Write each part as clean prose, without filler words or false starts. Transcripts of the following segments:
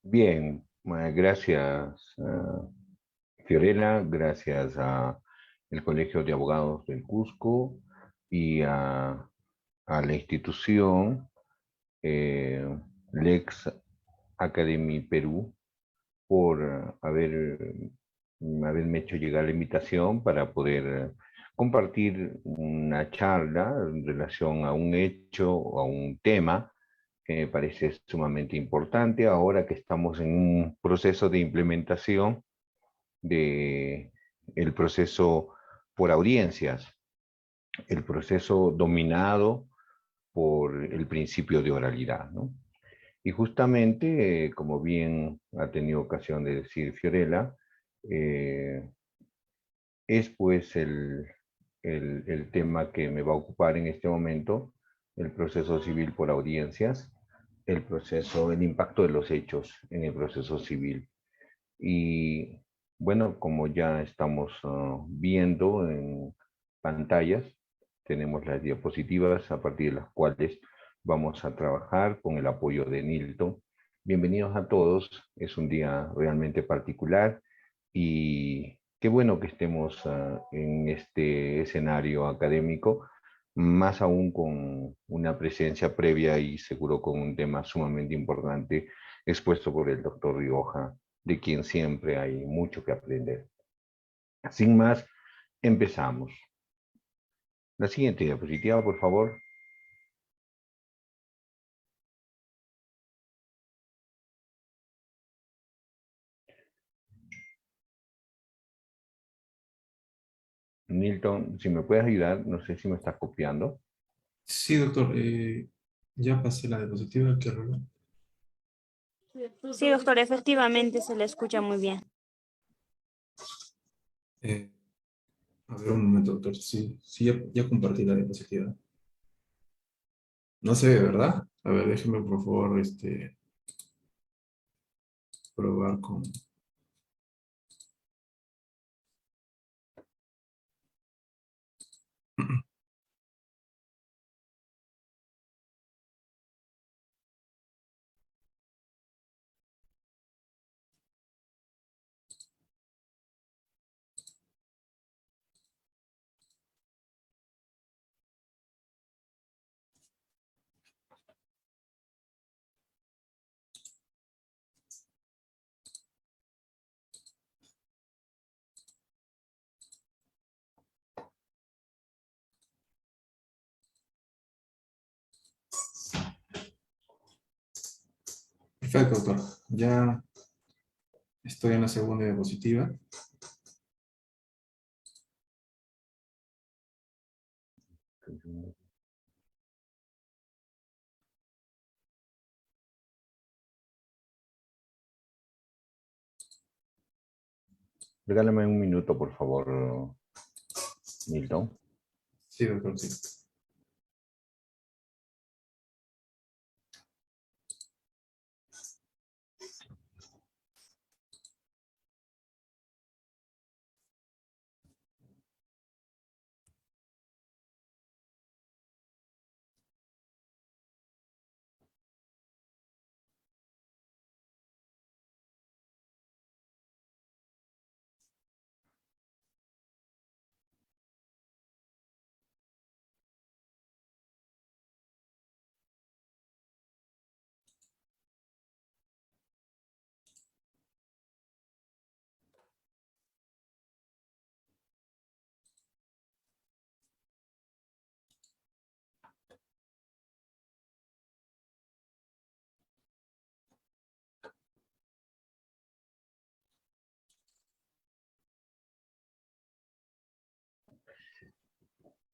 Bien, gracias Fiorella, gracias a el Colegio de Abogados del Cusco y a la institución eh, Lex Academy Perú por haberme hecho llegar la invitación para poder compartir una charla en relación a un hecho o a un tema que me parece sumamente importante ahora que estamos en un proceso de implementación de el proceso por audiencias, el proceso dominado por el principio de oralidad, ¿no? Y justamente, como bien ha tenido ocasión de decir Fiorella, eh, es pues el tema que me va a ocupar en este momento, el proceso civil por audiencias, el impacto de los hechos en el proceso civil. Y bueno, como ya estamos viendo en pantallas, tenemos las diapositivas a partir de las cuales vamos a trabajar con el apoyo de Nilton. Bienvenidos a todos, es un día realmente particular y qué bueno que estemos en este escenario académico, más aún con una presencia previa y seguro con un tema sumamente importante expuesto por el doctor Rioja, de quien siempre hay mucho que aprender. Sin más, empezamos. La siguiente diapositiva, por favor. Nilton, si me puedes ayudar, no sé si me estás copiando. Sí, doctor, ya pasé la diapositiva, qué raro. Sí, doctor, efectivamente se le escucha muy bien. Eh, a ver, un momento, doctor. Sí, sí, ya compartí la diapositiva. No se ve, ¿verdad? A ver, déjeme, por favor, probar con... Perfecto, doctor. Ya estoy en la segunda diapositiva. Regálame un minuto, por favor, Nilton. Sí, doctor, sí.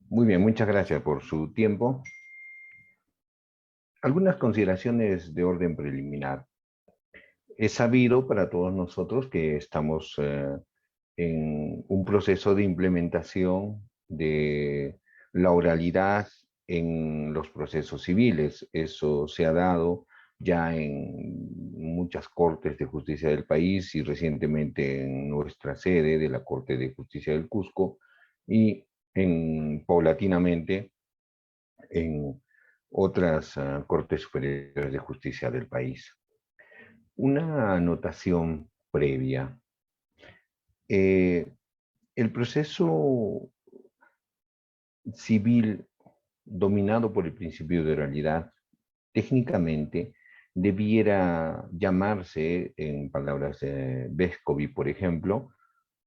Muy bien, muchas gracias por su tiempo. Algunas consideraciones de orden preliminar. Es sabido para todos nosotros que estamos en un proceso de implementación de la oralidad en los procesos civiles. Eso se ha dado ya en muchas cortes de justicia del país y recientemente en nuestra sede de la Corte de Justicia del Cusco y paulatinamente en otras cortes superiores de justicia del país. Una anotación previa. El proceso civil dominado por el principio de realidad, técnicamente debiera llamarse, en palabras de Vescovi, por ejemplo,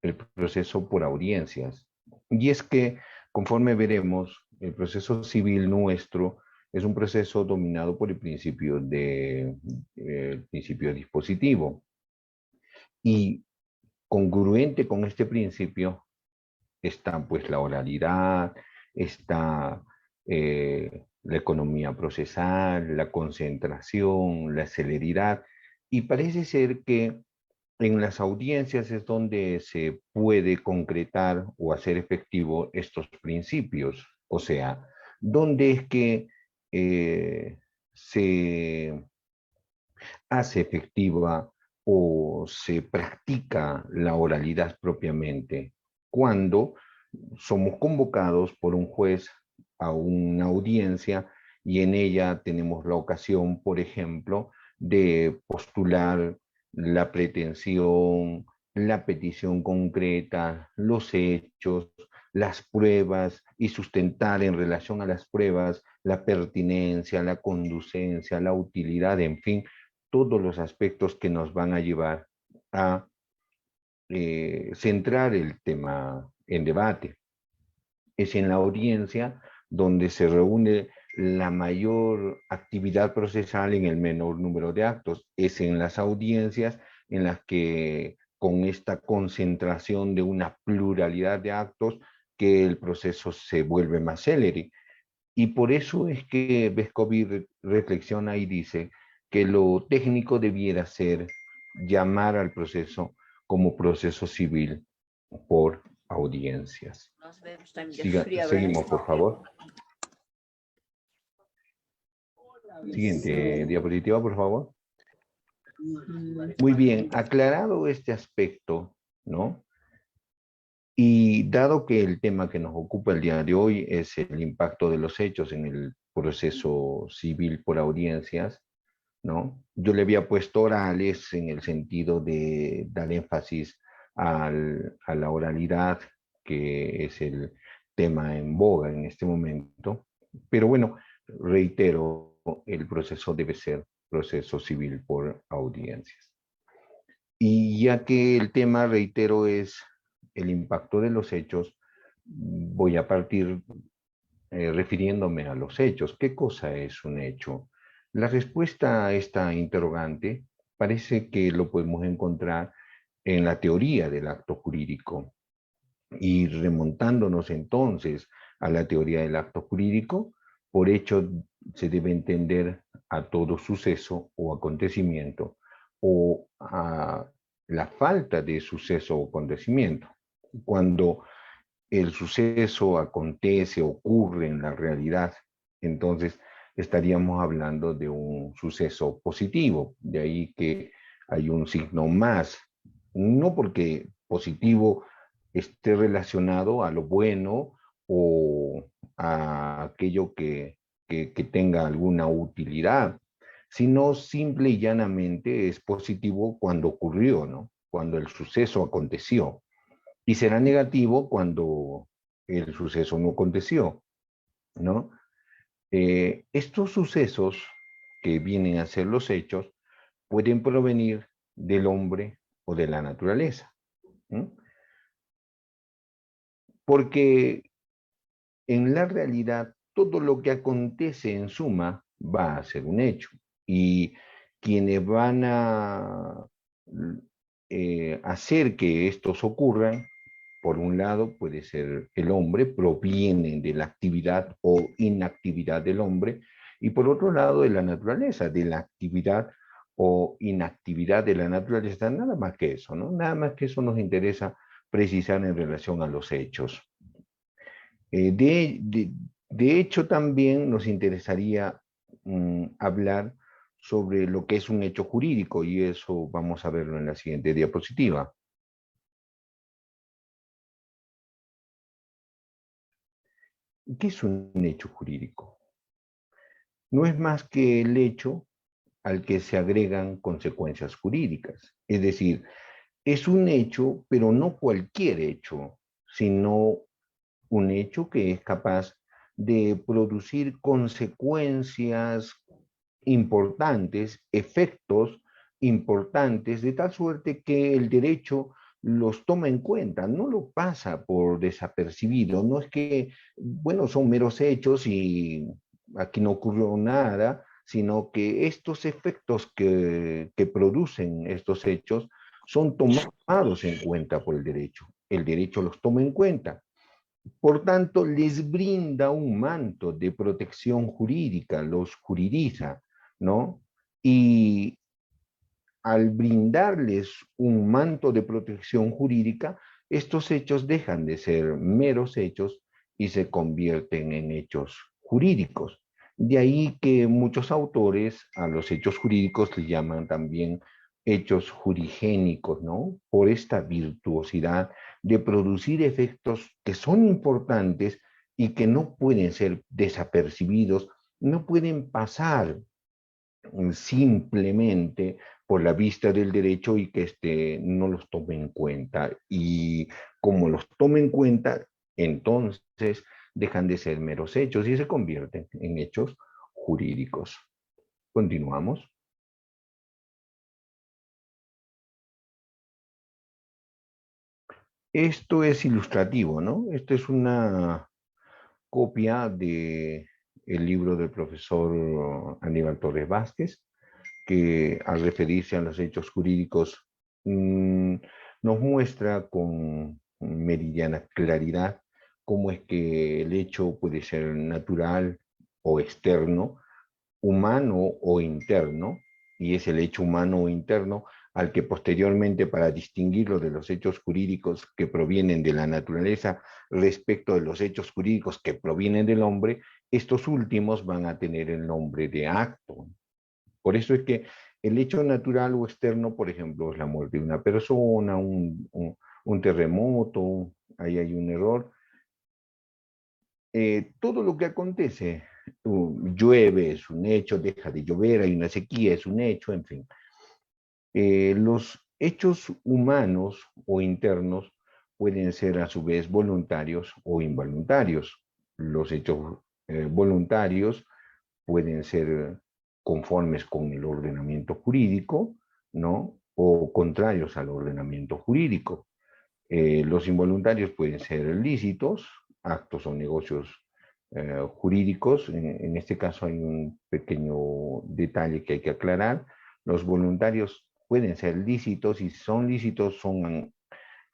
el proceso por audiencias. Y es que, conforme veremos, el proceso civil nuestro es un proceso dominado por el principio dispositivo. Y congruente con este principio está pues la oralidad, está la economía procesal, la concentración, la celeridad, y parece ser que en las audiencias es donde se puede concretar o hacer efectivo estos principios, o sea, donde es que se hace efectiva o se practica la oralidad propiamente, cuando somos convocados por un juez a una audiencia y en ella tenemos la ocasión, por ejemplo, de postular la pretensión, la petición concreta, los hechos, las pruebas y sustentar en relación a las pruebas la pertinencia, la conducencia, la utilidad, en fin, todos los aspectos que nos van a llevar a centrar el tema en debate. Es en la audiencia donde se reúne la mayor actividad procesal en el menor número de actos. Es en las audiencias en las que con esta concentración de una pluralidad de actos que el proceso se vuelve más célere. Y por eso es que Vescovi reflexiona y dice que lo técnico debiera ser llamar al proceso como proceso civil por audiencias. Seguimos, por favor. Siguiente diapositiva, por favor. Muy bien, aclarado este aspecto, ¿no? Y dado que el tema que nos ocupa el día de hoy es el impacto de los hechos en el proceso civil por audiencias, ¿no? Yo le había puesto orales en el sentido de dar énfasis a la oralidad, que es el tema en boga en este momento. Pero bueno, reitero, el proceso debe ser proceso civil por audiencias. Y ya que el tema, reitero, es el impacto de los hechos, voy a partir refiriéndome a los hechos. ¿Qué cosa es un hecho? La respuesta a esta interrogante parece que lo podemos encontrar en la teoría del acto jurídico. Y remontándonos entonces a la teoría del acto jurídico, por hecho se debe entender a todo suceso o acontecimiento o a la falta de suceso o acontecimiento. Cuando el suceso acontece, ocurre en la realidad, entonces estaríamos hablando de un suceso positivo. De ahí que hay un signo más, no porque positivo esté relacionado a lo bueno o a aquello que tenga alguna utilidad, sino simple y llanamente es positivo cuando ocurrió, ¿no? Cuando el suceso aconteció. Y será negativo cuando el suceso no aconteció, ¿no? Estos sucesos que vienen a ser los hechos pueden provenir del hombre o de la naturaleza, ¿no? Porque en la realidad todo lo que acontece en suma va a ser un hecho. Y quienes van a hacer que estos ocurran, por un lado puede ser el hombre, provienen de la actividad o inactividad del hombre, y por otro lado de la naturaleza, de la actividad o inactividad de la naturaleza, nada más que eso, ¿no? Nada más que eso nos interesa precisar en relación a los hechos. De hecho, también nos interesaría hablar sobre lo que es un hecho jurídico, y eso vamos a verlo en la siguiente diapositiva. ¿Qué es un hecho jurídico? No es más que el hecho al que se agregan consecuencias jurídicas. Es decir, es un hecho, pero no cualquier hecho, sino un hecho que es capaz de producir consecuencias importantes, efectos importantes, de tal suerte que el derecho los toma en cuenta, no lo pasa por desapercibido, no es que, bueno, son meros hechos y aquí no ocurrió nada, sino que estos efectos que producen estos hechos son tomados en cuenta por el derecho los toma en cuenta. Por tanto, les brinda un manto de protección jurídica, los juridiza, ¿no? Y al brindarles un manto de protección jurídica, estos hechos dejan de ser meros hechos y se convierten en hechos jurídicos. De ahí que muchos autores a los hechos jurídicos les llaman también hechos jurigénicos, ¿no? Por esta virtuosidad de producir efectos que son importantes y que no pueden ser desapercibidos, no pueden pasar simplemente por la vista del derecho y que éste no los tome en cuenta. Y como los tome en cuenta, entonces dejan de ser meros hechos y se convierten en hechos jurídicos. Continuamos. Esto es ilustrativo, ¿no? Esto es una copia de el libro del profesor Aníbal Torres Vázquez, que al referirse a los hechos jurídicos nos muestra con meridiana claridad cómo es que el hecho puede ser natural o externo, humano o interno, y es el hecho humano o interno al que posteriormente, para distinguirlo de los hechos jurídicos que provienen de la naturaleza respecto de los hechos jurídicos que provienen del hombre, estos últimos van a tener el nombre de acto. Por eso es que el hecho natural o externo, por ejemplo, es la muerte de una persona, un terremoto, ahí hay un error. Todo lo que acontece, llueve es un hecho, deja de llover, hay una sequía es un hecho, en fin. Los hechos humanos o internos pueden ser a su vez voluntarios o involuntarios. Los hechos voluntarios pueden ser conformes con el ordenamiento jurídico, ¿no? O contrarios al ordenamiento jurídico. Los involuntarios pueden ser lícitos, actos o negocios jurídicos. En este caso hay un pequeño detalle que hay que aclarar. Los voluntarios pueden ser lícitos y si son lícitos son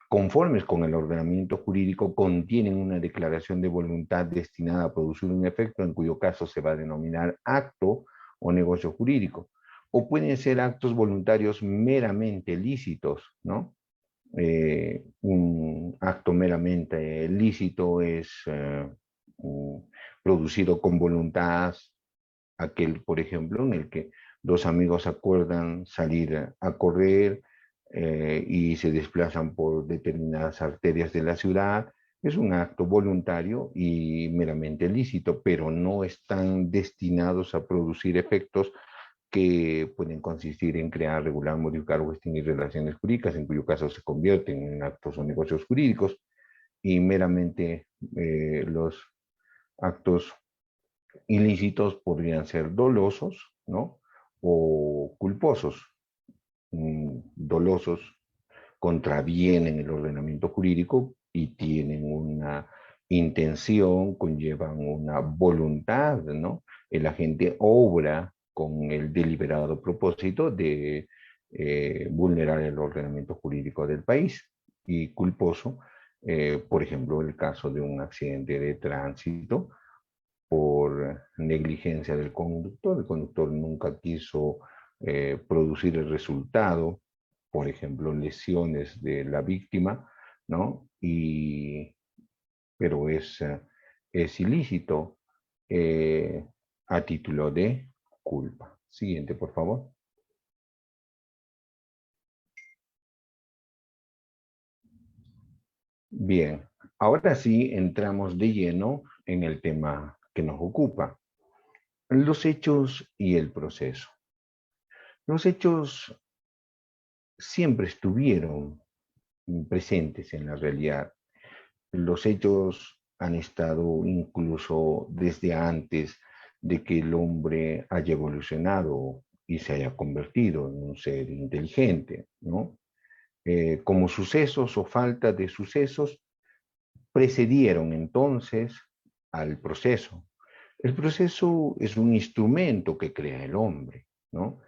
conformes con el ordenamiento jurídico, contienen una declaración de voluntad destinada a producir un efecto, en cuyo caso se va a denominar acto o negocio jurídico. O pueden ser actos voluntarios meramente lícitos, ¿no? Un acto meramente lícito es producido con voluntad, aquel, por ejemplo, en el que dos amigos acuerdan salir a correr y se desplazan por determinadas arterias de la ciudad. Es un acto voluntario y meramente lícito, pero no están destinados a producir efectos que pueden consistir en crear, regular, modificar o extinguir relaciones jurídicas, en cuyo caso se convierten en actos o negocios jurídicos, y meramente los actos ilícitos podrían ser dolosos, ¿no? O culposos. Dolosos contravienen el ordenamiento jurídico y tienen una intención, conllevan una voluntad, ¿no? El agente obra con el deliberado propósito de vulnerar el ordenamiento jurídico del país. Y culposo, por ejemplo, el caso de un accidente de tránsito por negligencia del conductor. El conductor nunca quiso producir el resultado, por ejemplo, lesiones de la víctima, ¿no? Pero es ilícito a título de culpa. Siguiente, por favor. Bien, ahora sí entramos de lleno en el tema que nos ocupa, los hechos y el proceso. Los hechos siempre estuvieron presentes en la realidad. Los hechos han estado incluso desde antes de que el hombre haya evolucionado y se haya convertido en un ser inteligente, ¿no? Como sucesos o falta de sucesos precedieron entonces al proceso. El proceso es un instrumento que crea el hombre, ¿no?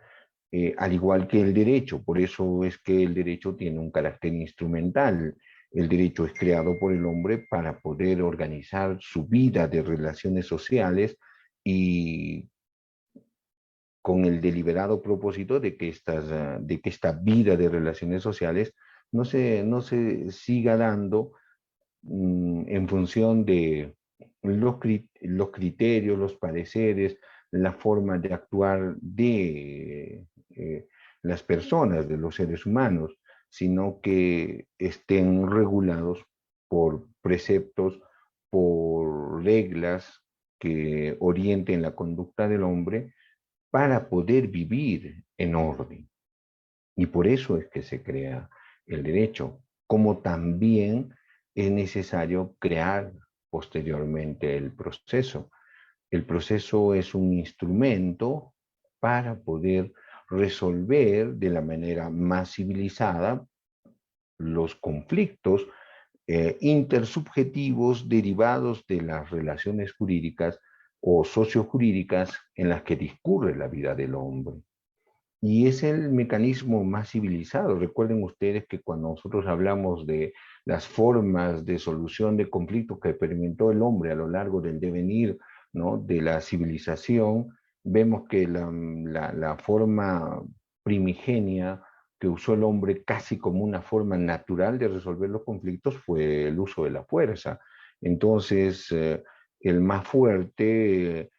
Al igual que el derecho, por eso es que el derecho tiene un carácter instrumental. El derecho es creado por el hombre para poder organizar su vida de relaciones sociales y con el deliberado propósito de que esta vida de relaciones sociales no se siga dando en función de los criterios, los pareceres, la forma de actuar de las personas, de los seres humanos, sino que estén regulados por preceptos, por reglas que orienten la conducta del hombre para poder vivir en orden. Y por eso es que se crea el derecho, como también es necesario crear posteriormente el proceso. El proceso es un instrumento para poder resolver de la manera más civilizada los conflictos intersubjetivos derivados de las relaciones jurídicas o sociojurídicas en las que discurre la vida del hombre. Y es el mecanismo más civilizado. Recuerden ustedes que cuando nosotros hablamos de las formas de solución de conflictos que experimentó el hombre a lo largo del devenir, ¿no?, de la civilización, vemos que la forma primigenia que usó el hombre casi como una forma natural de resolver los conflictos fue el uso de la fuerza. Entonces, el más fuerte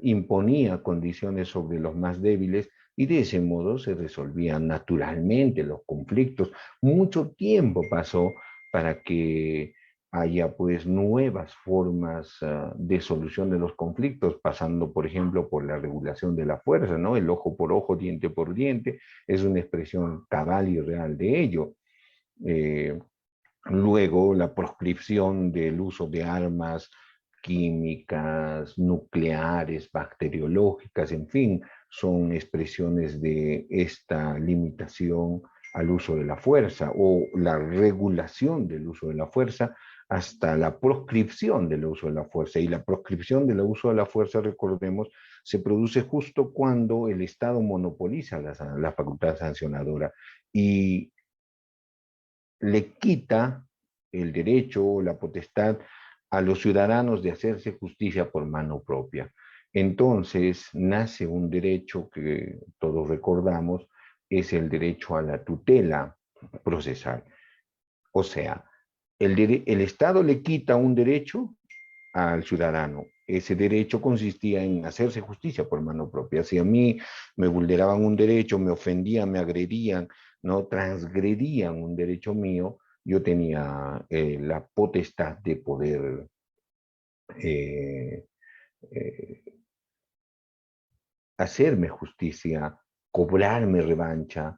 imponía condiciones sobre los más débiles y de ese modo se resolvían naturalmente los conflictos. Mucho tiempo pasó para que haya pues nuevas formas de solución de los conflictos, pasando por ejemplo por la regulación de la fuerza, ¿no? El ojo por ojo, diente por diente, es una expresión cabal y real de ello. Eh, Luego, la proscripción del uso de armas químicas, nucleares, bacteriológicas, en fin, son expresiones de esta limitación al uso de la fuerza o la regulación del uso de la fuerza hasta la proscripción del uso de la fuerza. Y la proscripción del uso de la fuerza, recordemos, se produce justo cuando el Estado monopoliza la facultad sancionadora y le quita el derecho o la potestad a los ciudadanos de hacerse justicia por mano propia. Entonces nace un derecho que todos recordamos, es el derecho a la tutela procesal. O sea, el Estado le quita un derecho al ciudadano. Ese derecho consistía en hacerse justicia por mano propia. Si a mí me vulneraban un derecho, me ofendían, me agredían, no transgredían un derecho mío, yo tenía la potestad de poder eh, eh, hacerme justicia, cobrarme revancha,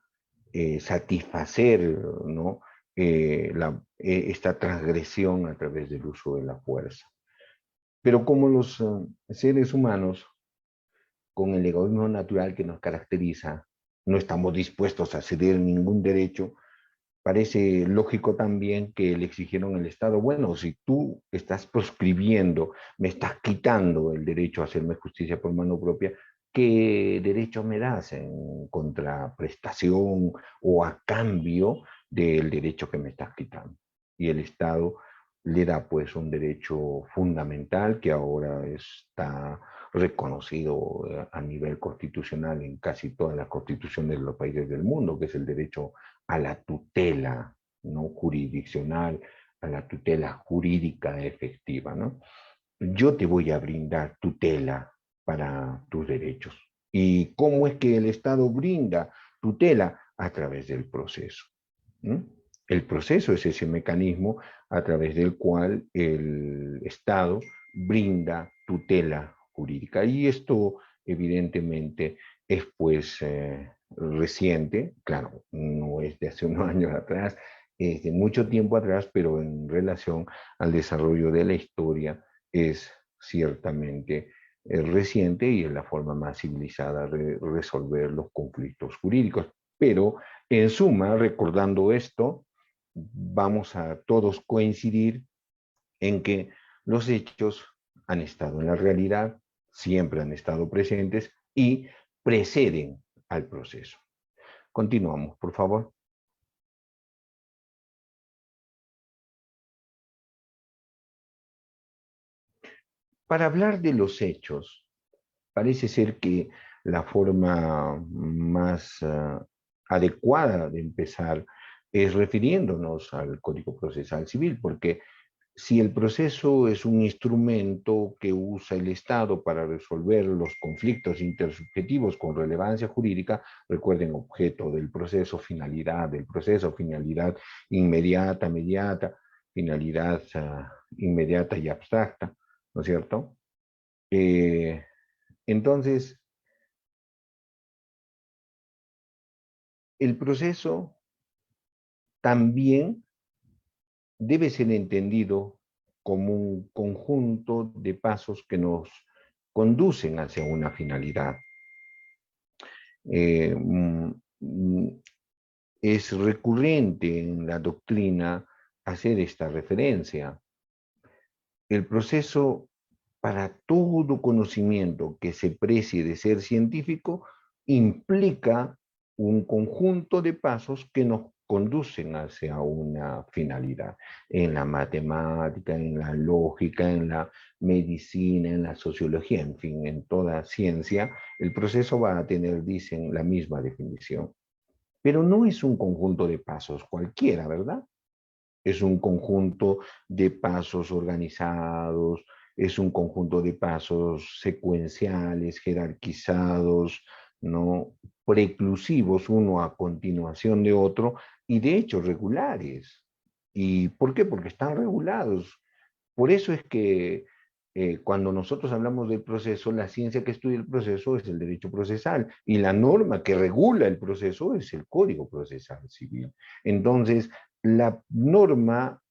satisfacer, ¿no?, esta transgresión a través del uso de la fuerza. Pero como los seres humanos, con el egoísmo natural que nos caracteriza, no estamos dispuestos a ceder ningún derecho, parece lógico también que le exigieron al Estado, bueno, si tú estás proscribiendo, me estás quitando el derecho a hacerme justicia por mano propia, ¿qué derecho me das en contraprestación o a cambio del derecho que me estás quitando? Y el Estado le da pues un derecho fundamental que ahora está reconocido a nivel constitucional en casi todas las constituciones de los países del mundo, que es el derecho a la tutela, ¿no?, jurisdiccional, a la tutela jurídica efectiva, ¿no? Yo te voy a brindar tutela para tus derechos. ¿Y cómo es que el Estado brinda tutela? A través del proceso. ¿No? El proceso es ese mecanismo a través del cual el Estado brinda tutela jurídica. Y esto evidentemente es pues reciente, claro, no es de hace unos años atrás, es de mucho tiempo atrás, pero en relación al desarrollo de la historia es ciertamente reciente y es la forma más civilizada de resolver los conflictos jurídicos. Pero en suma, recordando esto, vamos a todos coincidir en que los hechos han estado en la realidad, siempre han estado presentes y preceden al proceso. Continuamos, por favor. Para hablar de los hechos, parece ser que la forma más adecuada de empezar es refiriéndonos al Código Procesal Civil, porque si el proceso es un instrumento que usa el Estado para resolver los conflictos intersubjetivos con relevancia jurídica, recuerden, objeto del proceso, finalidad del proceso, finalidad inmediata, mediata, finalidad inmediata y abstracta, ¿no es cierto? Eh, entonces, el proceso también debe ser entendido como un conjunto de pasos que nos conducen hacia una finalidad. Eh, mm, mm, es recurrente en la doctrina hacer esta referencia. El proceso, para todo conocimiento que se precie de ser científico, implica un conjunto de pasos que nos conducen hacia una finalidad. En la matemática, en la lógica, en la medicina, en la sociología, en fin, en toda ciencia, el proceso va a tener, dicen, la misma definición. Pero no es un conjunto de pasos cualquiera, ¿verdad? Es un conjunto de pasos organizados, es un conjunto de pasos secuenciales, jerarquizados, ¿no? Preclusivos, uno a continuación de otro, y de hecho regulares. ¿Y por qué? Porque están regulados. Por eso es que cuando nosotros hablamos del proceso, la ciencia que estudia el proceso es el derecho procesal y la norma que regula el proceso es el Código Procesal Civil. Entonces, la norma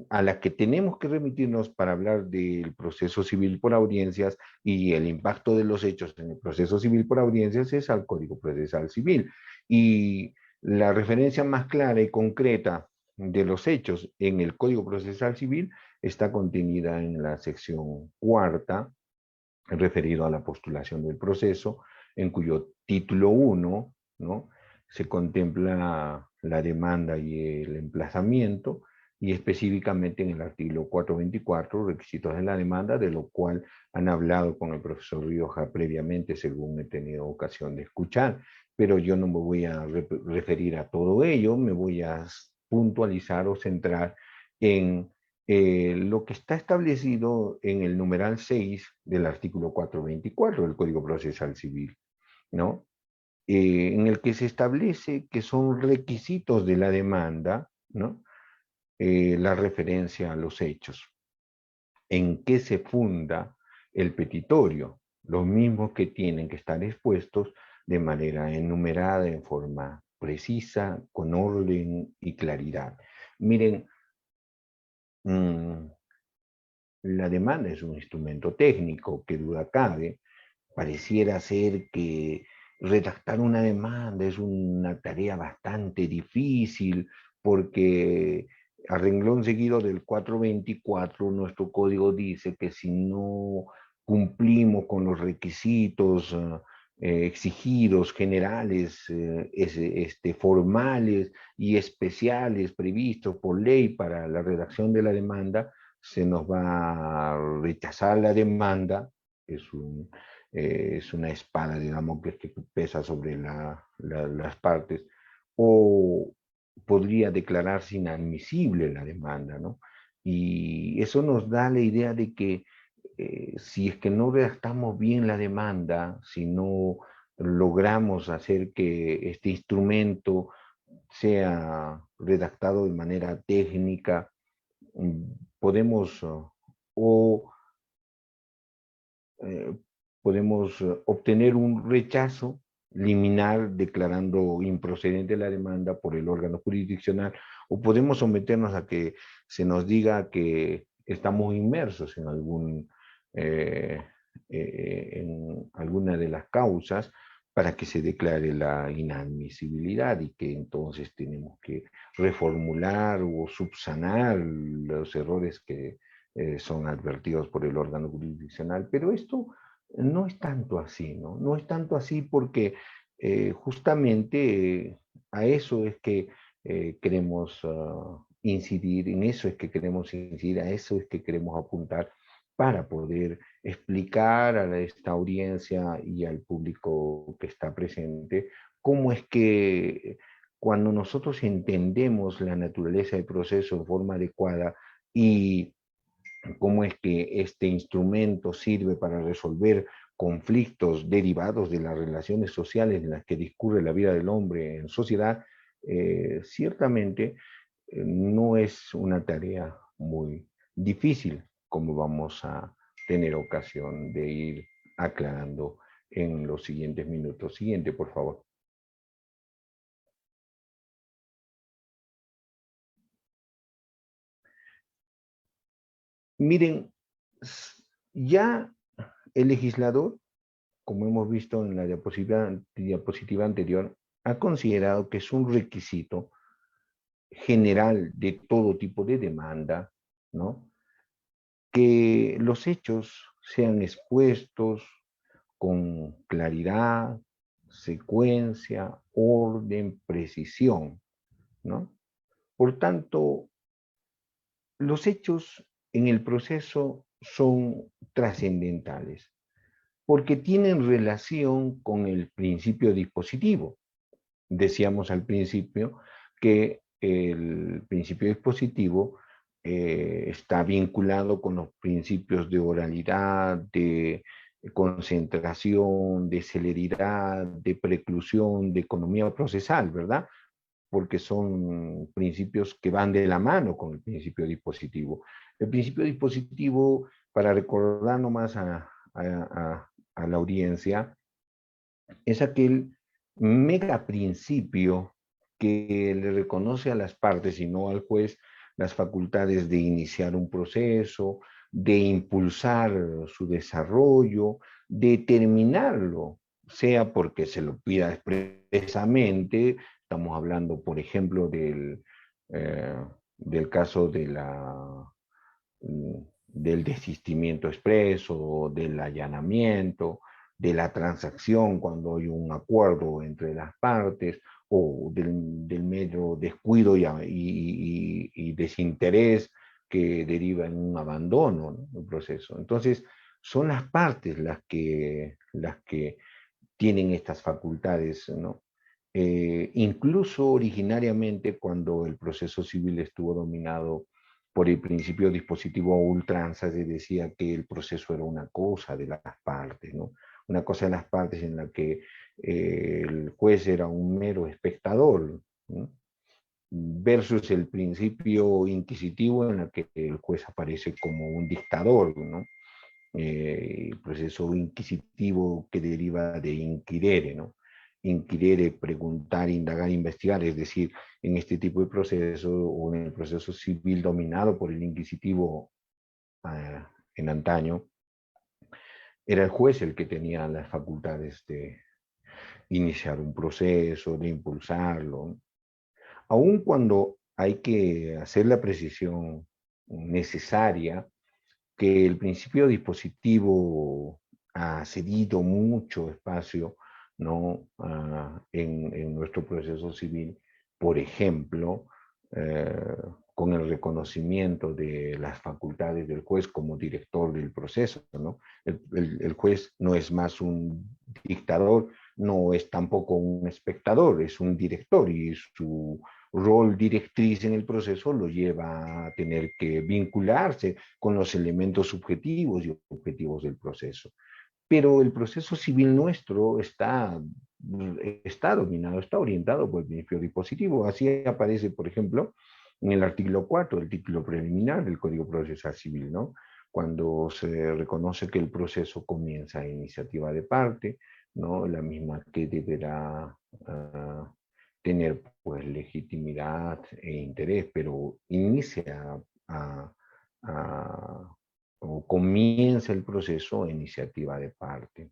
a la que tenemos que remitirnos para hablar del proceso civil por audiencias y el impacto de los hechos en el proceso civil por audiencias es al Código Procesal Civil. Y la referencia más clara y concreta de los hechos en el Código Procesal Civil está contenida en la sección cuarta, referido a la postulación del proceso, en cuyo título 1, ¿no?, se contempla la demanda y el emplazamiento, y específicamente en el artículo 424, requisitos de la demanda, de lo cual han hablado con el profesor Rioja previamente, según he tenido ocasión de escuchar, pero yo no me voy a referir a todo ello, me voy a puntualizar o centrar en lo que está establecido en el numeral 6 del artículo 424 del Código Procesal Civil, ¿no? En el que se establece que son requisitos de la demanda, ¿no?, la referencia a los hechos. ¿En qué se funda el petitorio? Los mismos que tienen que estar expuestos de manera enumerada, en forma precisa, con orden y claridad. Miren, la demanda es un instrumento técnico, que duda cabe. Pareciera ser que redactar una demanda es una tarea bastante difícil porque a renglón seguido del 424 nuestro código dice que si no cumplimos con los requisitos exigidos, generales, formales y especiales previstos por ley para la redacción de la demanda, se nos va a rechazar la demanda. Es una espada de Damocles que pesa sobre las partes, o podría declararse inadmisible la demanda, ¿no? Y eso nos da la idea de que si es que no redactamos bien la demanda, si no logramos hacer que este instrumento sea redactado de manera técnica, podemos o eh, podemos obtener un rechazo liminar declarando improcedente la demanda por el órgano jurisdiccional, o podemos someternos a que se nos diga que estamos inmersos en alguna de las causas para que se declare la inadmisibilidad y que entonces tenemos que reformular o subsanar los errores que son advertidos por el órgano jurisdiccional. Pero esto no es tanto así, ¿no? No es tanto así porque justamente a eso es que queremos incidir, en eso es que queremos incidir, a eso es que queremos apuntar para poder explicar a esta audiencia y al público que está presente cómo es que cuando nosotros entendemos la naturaleza del proceso de forma adecuada y cómo es que este instrumento sirve para resolver conflictos derivados de las relaciones sociales en las que discurre la vida del hombre en sociedad, ciertamente no es una tarea muy difícil, como vamos a tener ocasión de ir aclarando en los siguientes minutos. Siguiente, por favor. Miren, ya el legislador, como hemos visto en la diapositiva anterior, ha considerado que es un requisito general de todo tipo de demanda, ¿no? Que los hechos sean expuestos con claridad, secuencia, orden, precisión, ¿no? Por tanto, los hechos en el proceso son trascendentales porque tienen relación con el principio dispositivo. Decíamos al principio que el principio dispositivo está vinculado con los principios de oralidad, de concentración, de celeridad, de preclusión, de economía procesal, ¿verdad? Porque son principios que van de la mano con el principio dispositivo. El principio dispositivo, para recordar nomás a la audiencia, es aquel mega principio que le reconoce a las partes y no al juez las facultades de iniciar un proceso, de impulsar su desarrollo, de terminarlo, sea porque se lo pida expresamente. Estamos hablando, por ejemplo, del caso del desistimiento expreso, del allanamiento, de la transacción cuando hay un acuerdo entre las partes, o del mero descuido y desinterés que deriva en un abandono, ¿no?, del proceso. Entonces, son las partes las que tienen estas facultades, ¿no? Incluso originariamente cuando el proceso civil estuvo dominado por el principio dispositivo a ultranza, se decía que el proceso era una cosa de las partes, ¿no? Una cosa de las partes en la que el juez era un mero espectador, ¿no?, versus el principio inquisitivo en la que el juez aparece como un dictador, ¿no? El proceso inquisitivo que deriva de inquirere, ¿no? Inquirere, preguntar, indagar, investigar, es decir, en este tipo de proceso o en el proceso civil dominado por el inquisitivo en antaño, era el juez el que tenía las facultades de iniciar un proceso, de impulsarlo, ¿no? Aun cuando hay que hacer la precisión necesaria, que el principio dispositivo ha cedido mucho espacio, ¿no?, en nuestro proceso civil, por ejemplo, con el reconocimiento de las facultades del juez como director del proceso, ¿no? El juez no es más un dictador, no es tampoco un espectador, es un director, y su rol directriz en el proceso lo lleva a tener que vincularse con los elementos subjetivos y objetivos del proceso. Pero el proceso civil nuestro está dominado, está orientado por el principio dispositivo. Así aparece, por ejemplo, en el artículo 4 del título preliminar del Código Procesal Civil, ¿no? cuando se reconoce que el proceso comienza a iniciativa de parte, ¿no? La misma que deberá tener pues legitimidad e interés, pero inicia a, o comienza el proceso a iniciativa de parte,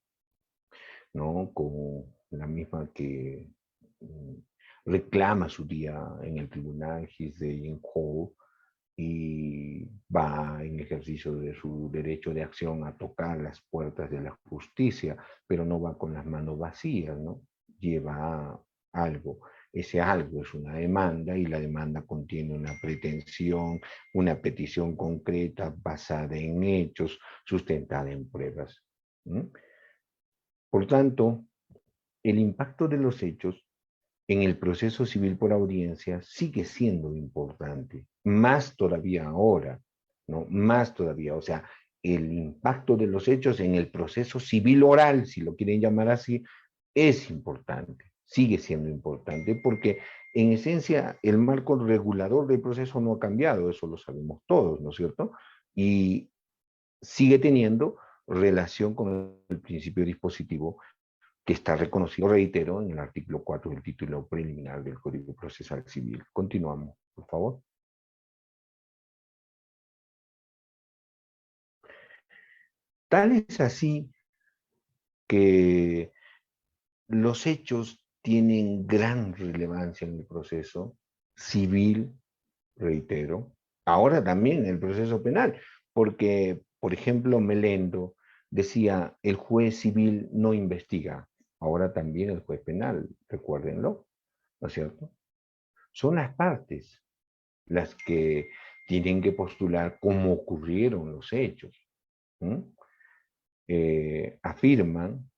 ¿no? Con la misma que reclama su día en el tribunal, his day in court, y va en ejercicio de su derecho de acción a tocar las puertas de la justicia, pero no va con las manos vacías, ¿no? Lleva algo. Ese algo es una demanda y la demanda contiene una pretensión, una petición concreta basada en hechos, sustentada en pruebas. ¿Mm? Por tanto, el impacto de los hechos en el proceso civil por audiencia sigue siendo importante, más todavía ahora, ¿no? Más todavía, o sea, el impacto de los hechos en el proceso civil oral, si lo quieren llamar así, es importante, sigue siendo importante, porque en esencia el marco regulador del proceso no ha cambiado, eso lo sabemos todos, ¿no es cierto? Y sigue teniendo relación con el principio dispositivo que está reconocido, reitero, en el artículo 4 del título preliminar del Código Procesal Civil. Continuamos, por favor. Tal es así que los hechos tienen gran relevancia en el proceso civil, reitero, ahora también en el proceso penal, porque, por ejemplo, Melendo decía, el juez civil no investiga, ahora también el juez penal, recuérdenlo, ¿no es cierto? Son las partes las que tienen que postular cómo ocurrieron los hechos. Afirman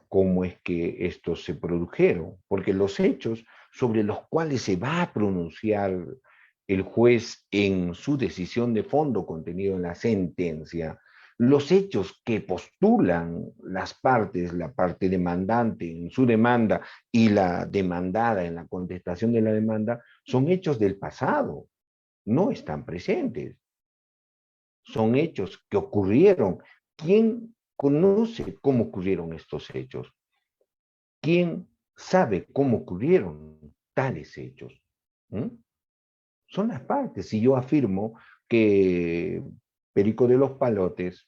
cómo es que estos se produjeron, porque los hechos sobre los cuales se va a pronunciar el juez en su decisión de fondo contenido en la sentencia, los hechos que postulan las partes, la parte demandante en su demanda y la demandada en la contestación de la demanda, son hechos del pasado, no están presentes. Son hechos que ocurrieron. ¿Quién conoce cómo ocurrieron estos hechos? ¿Quién sabe cómo ocurrieron tales hechos? ¿Mm? Son las partes. Si yo afirmo que Perico de los Palotes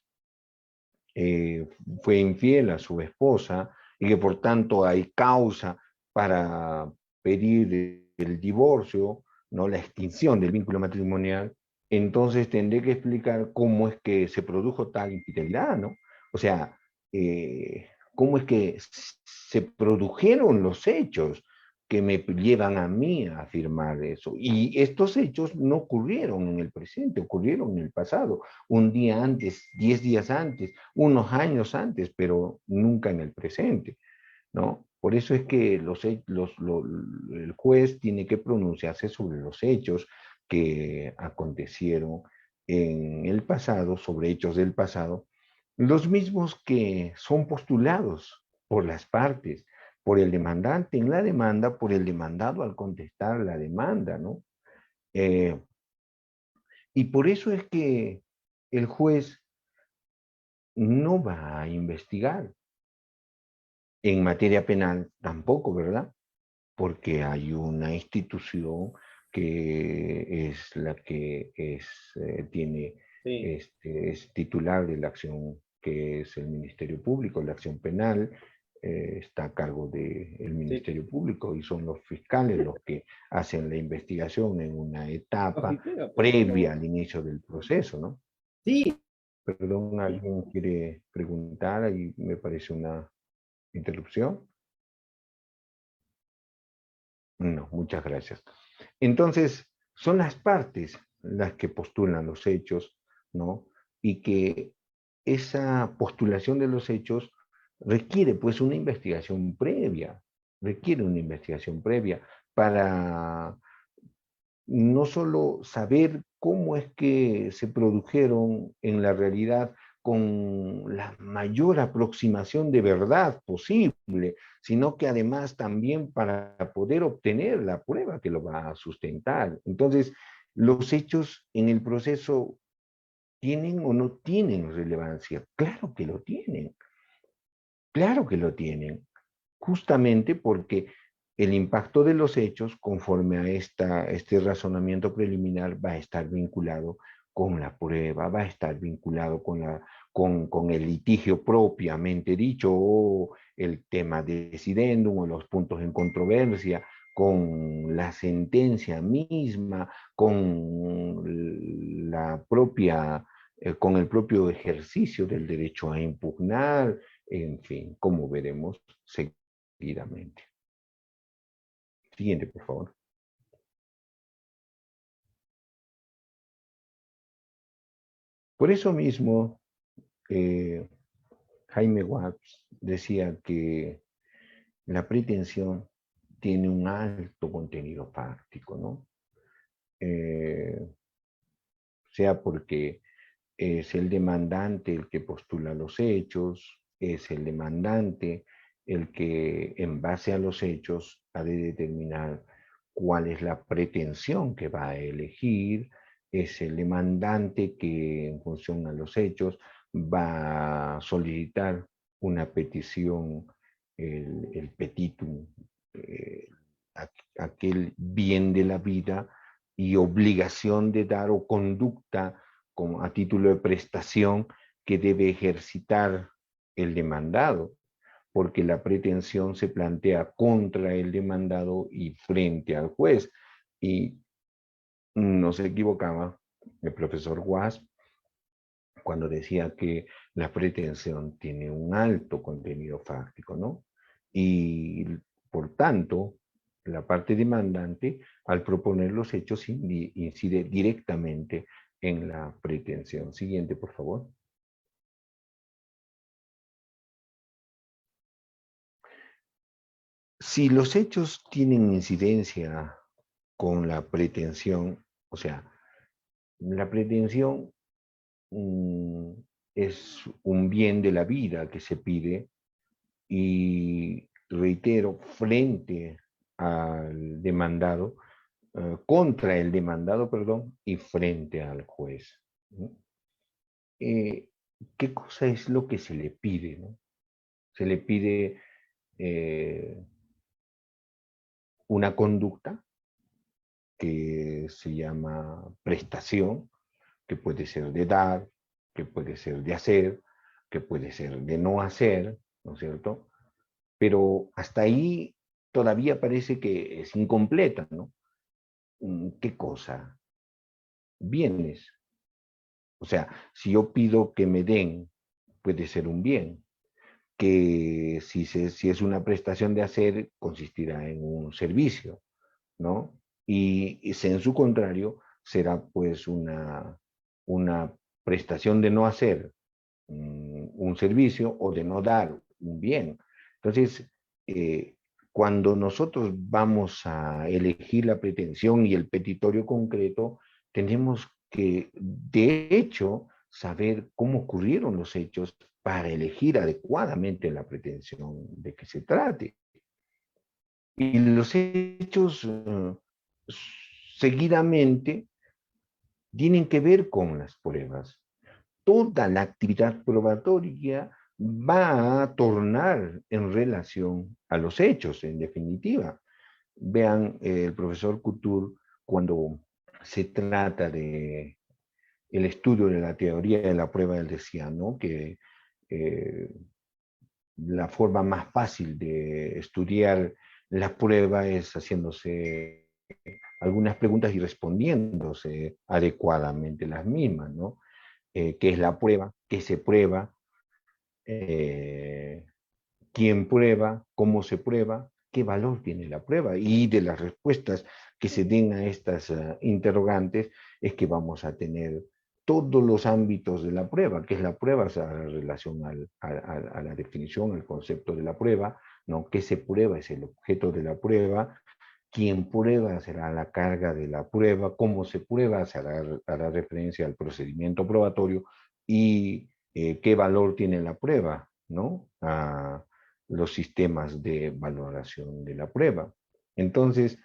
fue infiel a su esposa y que por tanto hay causa para pedir el divorcio, ¿no? La extinción del vínculo matrimonial, entonces tendré que explicar cómo es que se produjo tal infidelidad, ¿no? O sea, cómo es que se produjeron los hechos que me llevan a mí a afirmar eso. Y estos hechos no ocurrieron en el presente, ocurrieron en el pasado, un día antes, 10 días antes, unos años antes, pero nunca en el presente, ¿no? Por eso es que el juez tiene que pronunciarse sobre los hechos que acontecieron en el pasado, sobre hechos del pasado, los mismos que son postulados por las partes, por el demandante en la demanda, por el demandado al contestar la demanda, ¿no? Eh, y por eso es que el juez no va a investigar. En materia penal tampoco, ¿verdad? Porque hay una institución que es la que tiene, Sí. es titular de la acción, que es el Ministerio Público, la acción penal, está a cargo del Ministerio Público y son los fiscales los que hacen la investigación en una etapa previa al inicio del proceso, ¿no? Sí, Perdón, ¿alguien quiere preguntar? Ahí me parece una interrupción. No, muchas gracias. Entonces, son las partes las que postulan los hechos, ¿no? Y que esa postulación de los hechos requiere pues una investigación previa, requiere una investigación previa para no solo saber cómo es que se produjeron en la realidad con la mayor aproximación de verdad posible, sino que además también para poder obtener la prueba que lo va a sustentar. Entonces, los hechos en el proceso ¿tienen o no tienen relevancia? Claro que lo tienen, claro que lo tienen, justamente porque el impacto de los hechos, conforme a este razonamiento preliminar, va a estar vinculado con la prueba, va a estar vinculado con el litigio propiamente dicho, o el tema decidendum, o los puntos en controversia, con la sentencia misma, con el propio ejercicio del derecho a impugnar, en fin, como veremos seguidamente. Siguiente, por favor. Por eso mismo, Jaime Watts decía que la pretensión tiene un alto contenido fáctico, ¿no? Sea porque es el demandante el que postula los hechos, es el demandante el que en base a los hechos ha de determinar cuál es la pretensión que va a elegir, es el demandante que en función a los hechos va a solicitar una petición, el petitum, eh, aquel bien de la vida y obligación de dar o conducta como a título de prestación que debe ejercitar el demandado, porque la pretensión se plantea contra el demandado y frente al juez. Y no se equivocaba el profesor Wasp cuando decía que la pretensión tiene un alto contenido fáctico, ¿no? Y por tanto, la parte demandante, al proponer los hechos, incide directamente en la pretensión. Siguiente, por favor. Si los hechos tienen incidencia con la pretensión, o sea, la pretensión es un bien de la vida que se pide y, reitero, frente al demandado, contra el demandado, perdón, y frente al juez. ¿No? ¿Qué cosa es lo que se le pide? ¿No? Se le pide una conducta que se llama prestación, que puede ser de dar, que puede ser de hacer, que puede ser de no hacer, ¿no es cierto? Pero hasta ahí todavía parece que es incompleta, ¿no? ¿Qué cosa? Bienes. O sea, si yo pido que me den, puede ser un bien, que si es una prestación de hacer, consistirá en un servicio, ¿no? Y si en su contrario será pues una prestación de no hacer un servicio o de no dar un bien. Entonces, cuando nosotros vamos a elegir la pretensión y el petitorio concreto, tenemos que, de hecho, saber cómo ocurrieron los hechos para elegir adecuadamente la pretensión de que se trate. Y los hechos seguidamente tienen que ver con las pruebas. Toda la actividad probatoria va a tornar en relación a los hechos, en definitiva. Vean, el profesor Couture, cuando se trata de el estudio de la teoría de la prueba, él decía, ¿no? Que eh, la forma más fácil de estudiar la prueba es haciéndose algunas preguntas y respondiéndose adecuadamente las mismas, ¿no? ¿Qué es la prueba? ¿Qué se prueba? Eh, ¿Quién prueba? ¿Cómo se prueba? ¿Qué valor tiene la prueba? Y de las respuestas que se den a estas interrogantes es que vamos a tener todos los ámbitos de la prueba. ¿Qué es la prueba? O sea, en relación a la definición, al concepto de la prueba, ¿no? ¿Qué se prueba? Es el objeto de la prueba. ¿Quién prueba? Será la carga de la prueba. ¿Cómo se prueba? Se hará referencia al procedimiento probatorio. Y qué valor tiene la prueba, ¿no? Los sistemas de valoración de la prueba. Entonces,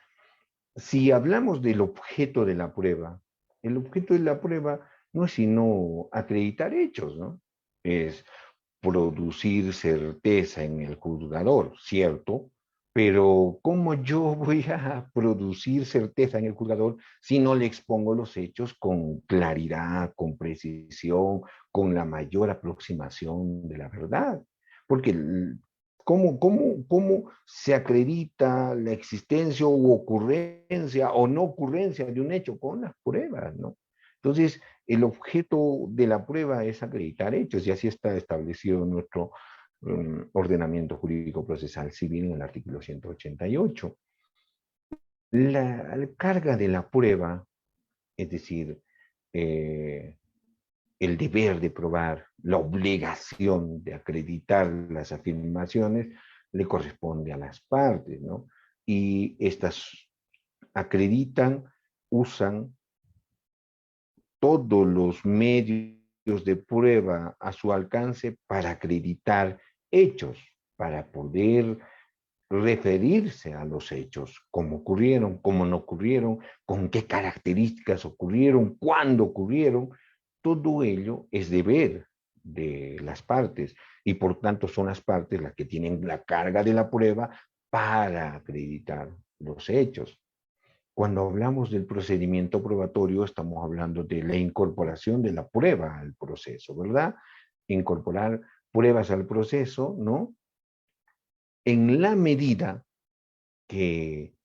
si hablamos del objeto de la prueba, el objeto de la prueba no es sino acreditar hechos, ¿no? Es producir certeza en el juzgador, ¿cierto? Pero ¿cómo yo voy a producir certeza en el juzgador si no le expongo los hechos con claridad, con precisión, con la mayor aproximación de la verdad? Porque ¿cómo se acredita la existencia u ocurrencia o no ocurrencia de un hecho con las pruebas, ¿no? Entonces, el objeto de la prueba es acreditar hechos y así está establecido en nuestro ordenamiento jurídico procesal civil en el artículo 188. La carga de la prueba, es decir, eh, el deber de probar, la obligación de acreditar las afirmaciones, le corresponde a las partes, ¿no? Y estas acreditan, usan todos los medios de prueba a su alcance para acreditar hechos, para poder referirse a los hechos, cómo ocurrieron, cómo no ocurrieron, con qué características ocurrieron, cuándo ocurrieron. Todo ello es deber de las partes y por tanto son las partes las que tienen la carga de la prueba para acreditar los hechos. Cuando hablamos del procedimiento probatorio, estamos hablando de la incorporación de la prueba al proceso, ¿verdad? Incorporar pruebas al proceso, ¿no? En la medida que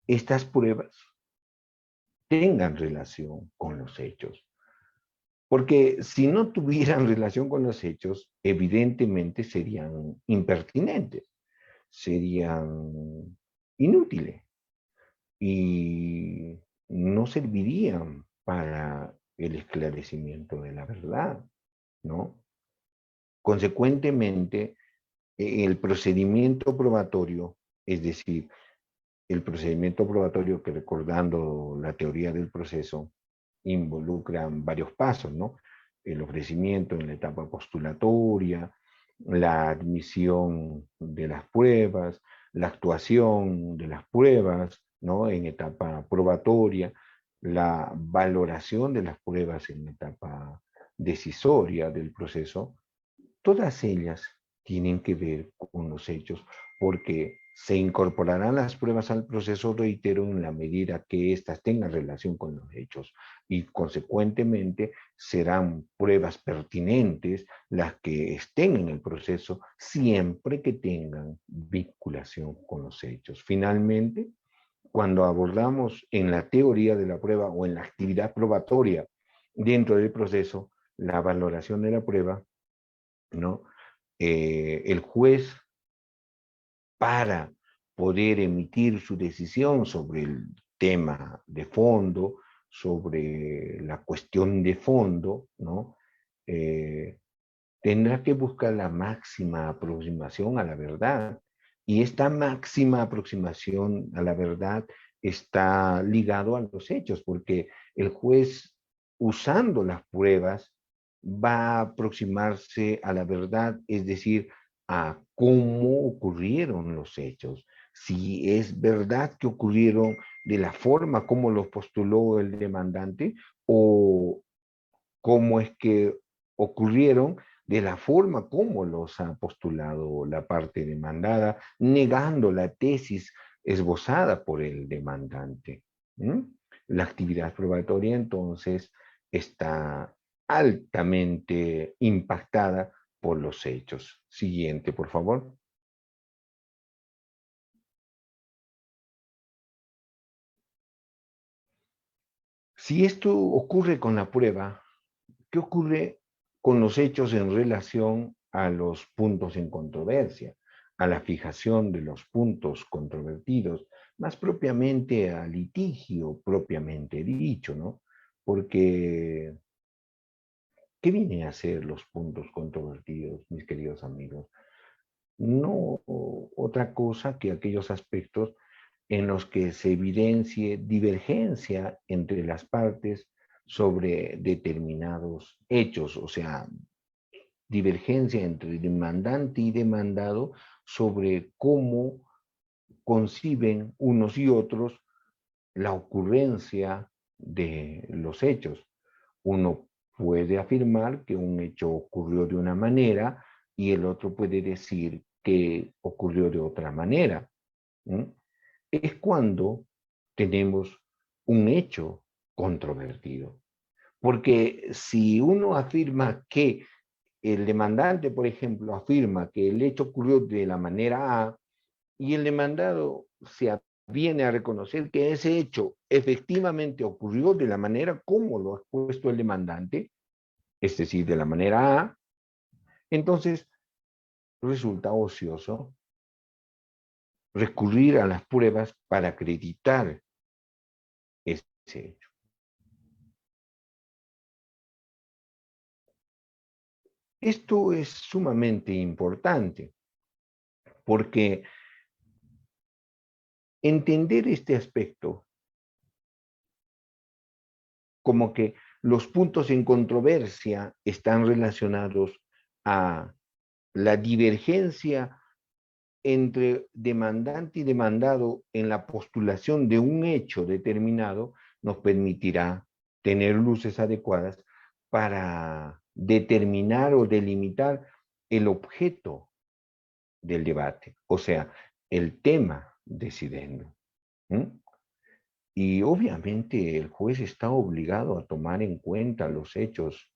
estas pruebas tengan relación con los hechos. Porque si no tuvieran relación con los hechos, evidentemente serían impertinentes, serían inútiles y no servirían para el esclarecimiento de la verdad, ¿no? Consecuentemente, el procedimiento probatorio, es decir, el procedimiento probatorio que, recordando la teoría del proceso, involucra varios pasos, ¿no? El ofrecimiento en la etapa postulatoria, la admisión de las pruebas, la actuación de las pruebas, ¿no? En etapa probatoria, la valoración de las pruebas en etapa decisoria del proceso. Todas ellas tienen que ver con los hechos porque se incorporarán las pruebas al proceso, reitero, en la medida que éstas tengan relación con los hechos y consecuentemente serán pruebas pertinentes las que estén en el proceso siempre que tengan vinculación con los hechos. Finalmente, cuando abordamos en la teoría de la prueba o en la actividad probatoria dentro del proceso, la valoración de la prueba, ¿no? El juez, para poder emitir su decisión sobre el tema de fondo, sobre la cuestión de fondo, ¿no? Eh, Tendrá que buscar la máxima aproximación a la verdad. Y esta máxima aproximación a la verdad está ligado a los hechos, porque el juez, usando las pruebas, va a aproximarse a la verdad, es decir, a cómo ocurrieron los hechos. Si es verdad que ocurrieron de la forma como los postuló el demandante o cómo es que ocurrieron de la forma como los ha postulado la parte demandada, negando la tesis esbozada por el demandante. ¿Mm? La actividad probatoria entonces está altamente impactada por los hechos. Siguiente, por favor. Si esto ocurre con la prueba, ¿qué ocurre con los hechos en relación a los puntos en controversia, a la fijación de los puntos controvertidos, más propiamente al litigio propiamente dicho, ¿no? Porque, ¿qué vienen a ser los puntos controvertidos, mis queridos amigos? No otra cosa que aquellos aspectos en los que se evidencie divergencia entre las partes sobre determinados hechos, o sea, divergencia entre demandante y demandado sobre cómo conciben unos y otros la ocurrencia de los hechos. Uno puede afirmar que un hecho ocurrió de una manera y el otro puede decir que ocurrió de otra manera. ¿Mm? Es cuando tenemos un hecho controvertido. Porque si uno afirma que el demandante, por ejemplo, afirma que el hecho ocurrió de la manera A y el demandado se viene a reconocer que ese hecho efectivamente ocurrió de la manera como lo ha expuesto el demandante, es decir, de la manera A, entonces resulta ocioso recurrir a las pruebas para acreditar ese hecho. Esto es sumamente importante porque entender este aspecto como que los puntos en controversia están relacionados a la divergencia entre demandante y demandado en la postulación de un hecho determinado, nos permitirá tener luces adecuadas para determinar o delimitar el objeto del debate, o sea, el tema decidendo. ¿Mm? Y obviamente el juez está obligado a tomar en cuenta los hechos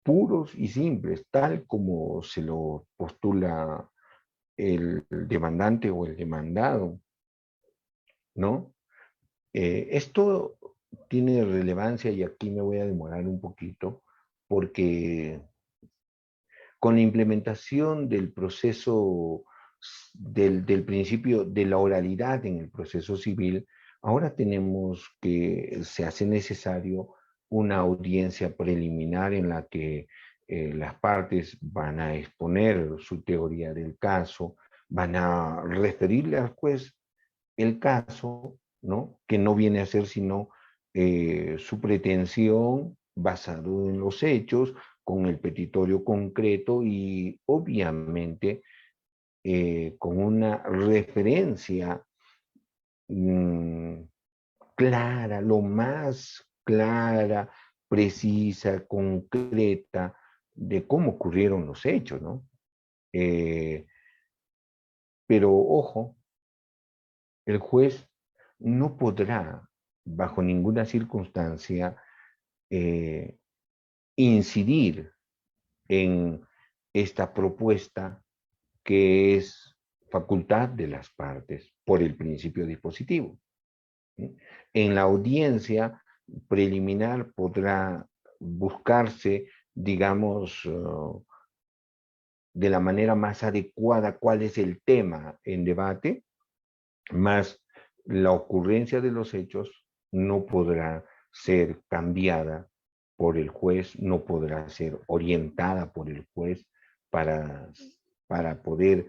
puros y simples, tal como se lo postula el demandante o el demandado, ¿no? Esto tiene relevancia y aquí me voy a demorar un poquito porque con la implementación del proceso del principio de la oralidad en el proceso civil, ahora tenemos que se hace necesario una audiencia preliminar en la que las partes van a exponer su teoría del caso, van a referirle al juez el caso, ¿no? Que no viene a ser sino su pretensión basado en los hechos, con el petitorio concreto y obviamente con una referencia mmm, clara, lo más clara, precisa, concreta de cómo ocurrieron los hechos, ¿no? Eh, pero ojo, el juez no podrá, bajo ninguna circunstancia, eh, incidir en esta propuesta que es facultad de las partes por el principio dispositivo. ¿Sí? En la audiencia preliminar podrá buscarse, digamos, de la manera más adecuada cuál es el tema en debate, más la ocurrencia de los hechos no podrá ser cambiada por el juez, no podrá ser orientada por el juez para, para poder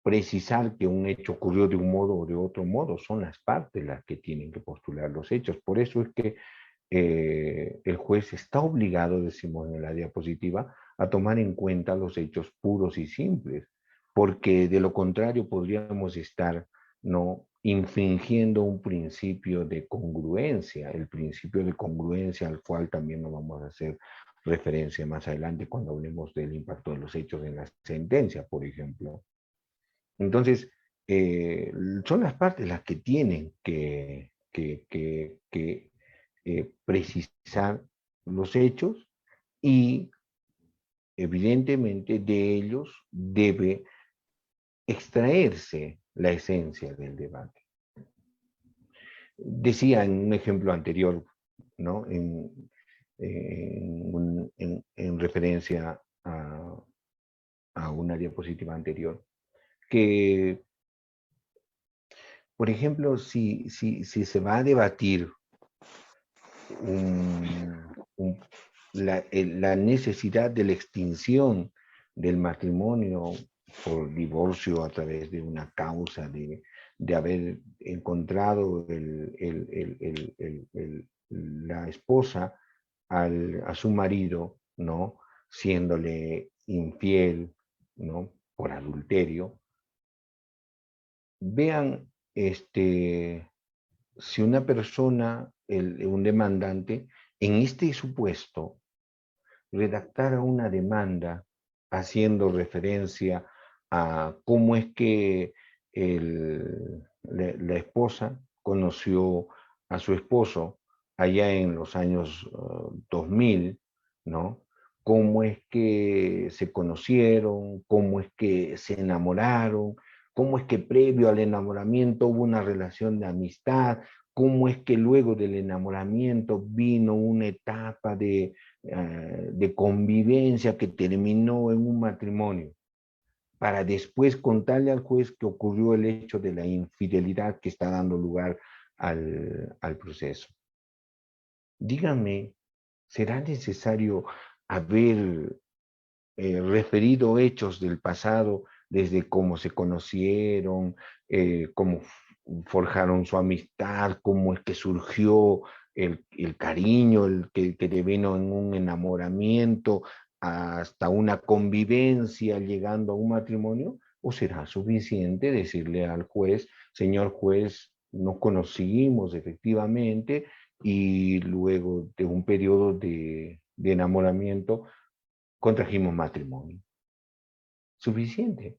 precisar que un hecho ocurrió de un modo o de otro modo. Son las partes las que tienen que postular los hechos. Por eso es que el juez está obligado, decimos en la diapositiva, a tomar en cuenta los hechos puros y simples, porque de lo contrario podríamos estar no infringiendo un principio de congruencia, el principio de congruencia al cual también nos vamos a hacer referencia más adelante cuando hablemos del impacto de los hechos en la sentencia, por ejemplo. Entonces, son las partes las que tienen que precisar los hechos y evidentemente de ellos debe extraerse la esencia del debate. Decía en un ejemplo anterior, ¿no? En referencia a una diapositiva anterior, que, por ejemplo, si se va a debatir la necesidad de la extinción del matrimonio por divorcio a través de una causa de haber encontrado la esposa a su marido, ¿no? Siéndole infiel, ¿no? Por adulterio. Vean, si una persona, un demandante, en este supuesto, redactara una demanda haciendo referencia a cómo es que la esposa conoció a su esposo allá en los años 2000, ¿no? Cómo es que se conocieron, cómo es que se enamoraron, cómo es que previo al enamoramiento hubo una relación de amistad, cómo es que luego del enamoramiento vino una etapa de convivencia que terminó en un matrimonio, para después contarle al juez que ocurrió el hecho de la infidelidad que está dando lugar al proceso. Dígame, ¿será necesario haber referido hechos del pasado, desde cómo se conocieron, cómo forjaron su amistad, cómo es que surgió el cariño, que devino en un enamoramiento, hasta una convivencia, llegando a un matrimonio? ¿O será suficiente decirle al juez, señor juez, nos conocimos efectivamente y luego de un periodo de enamoramiento contrajimos matrimonio? Suficiente,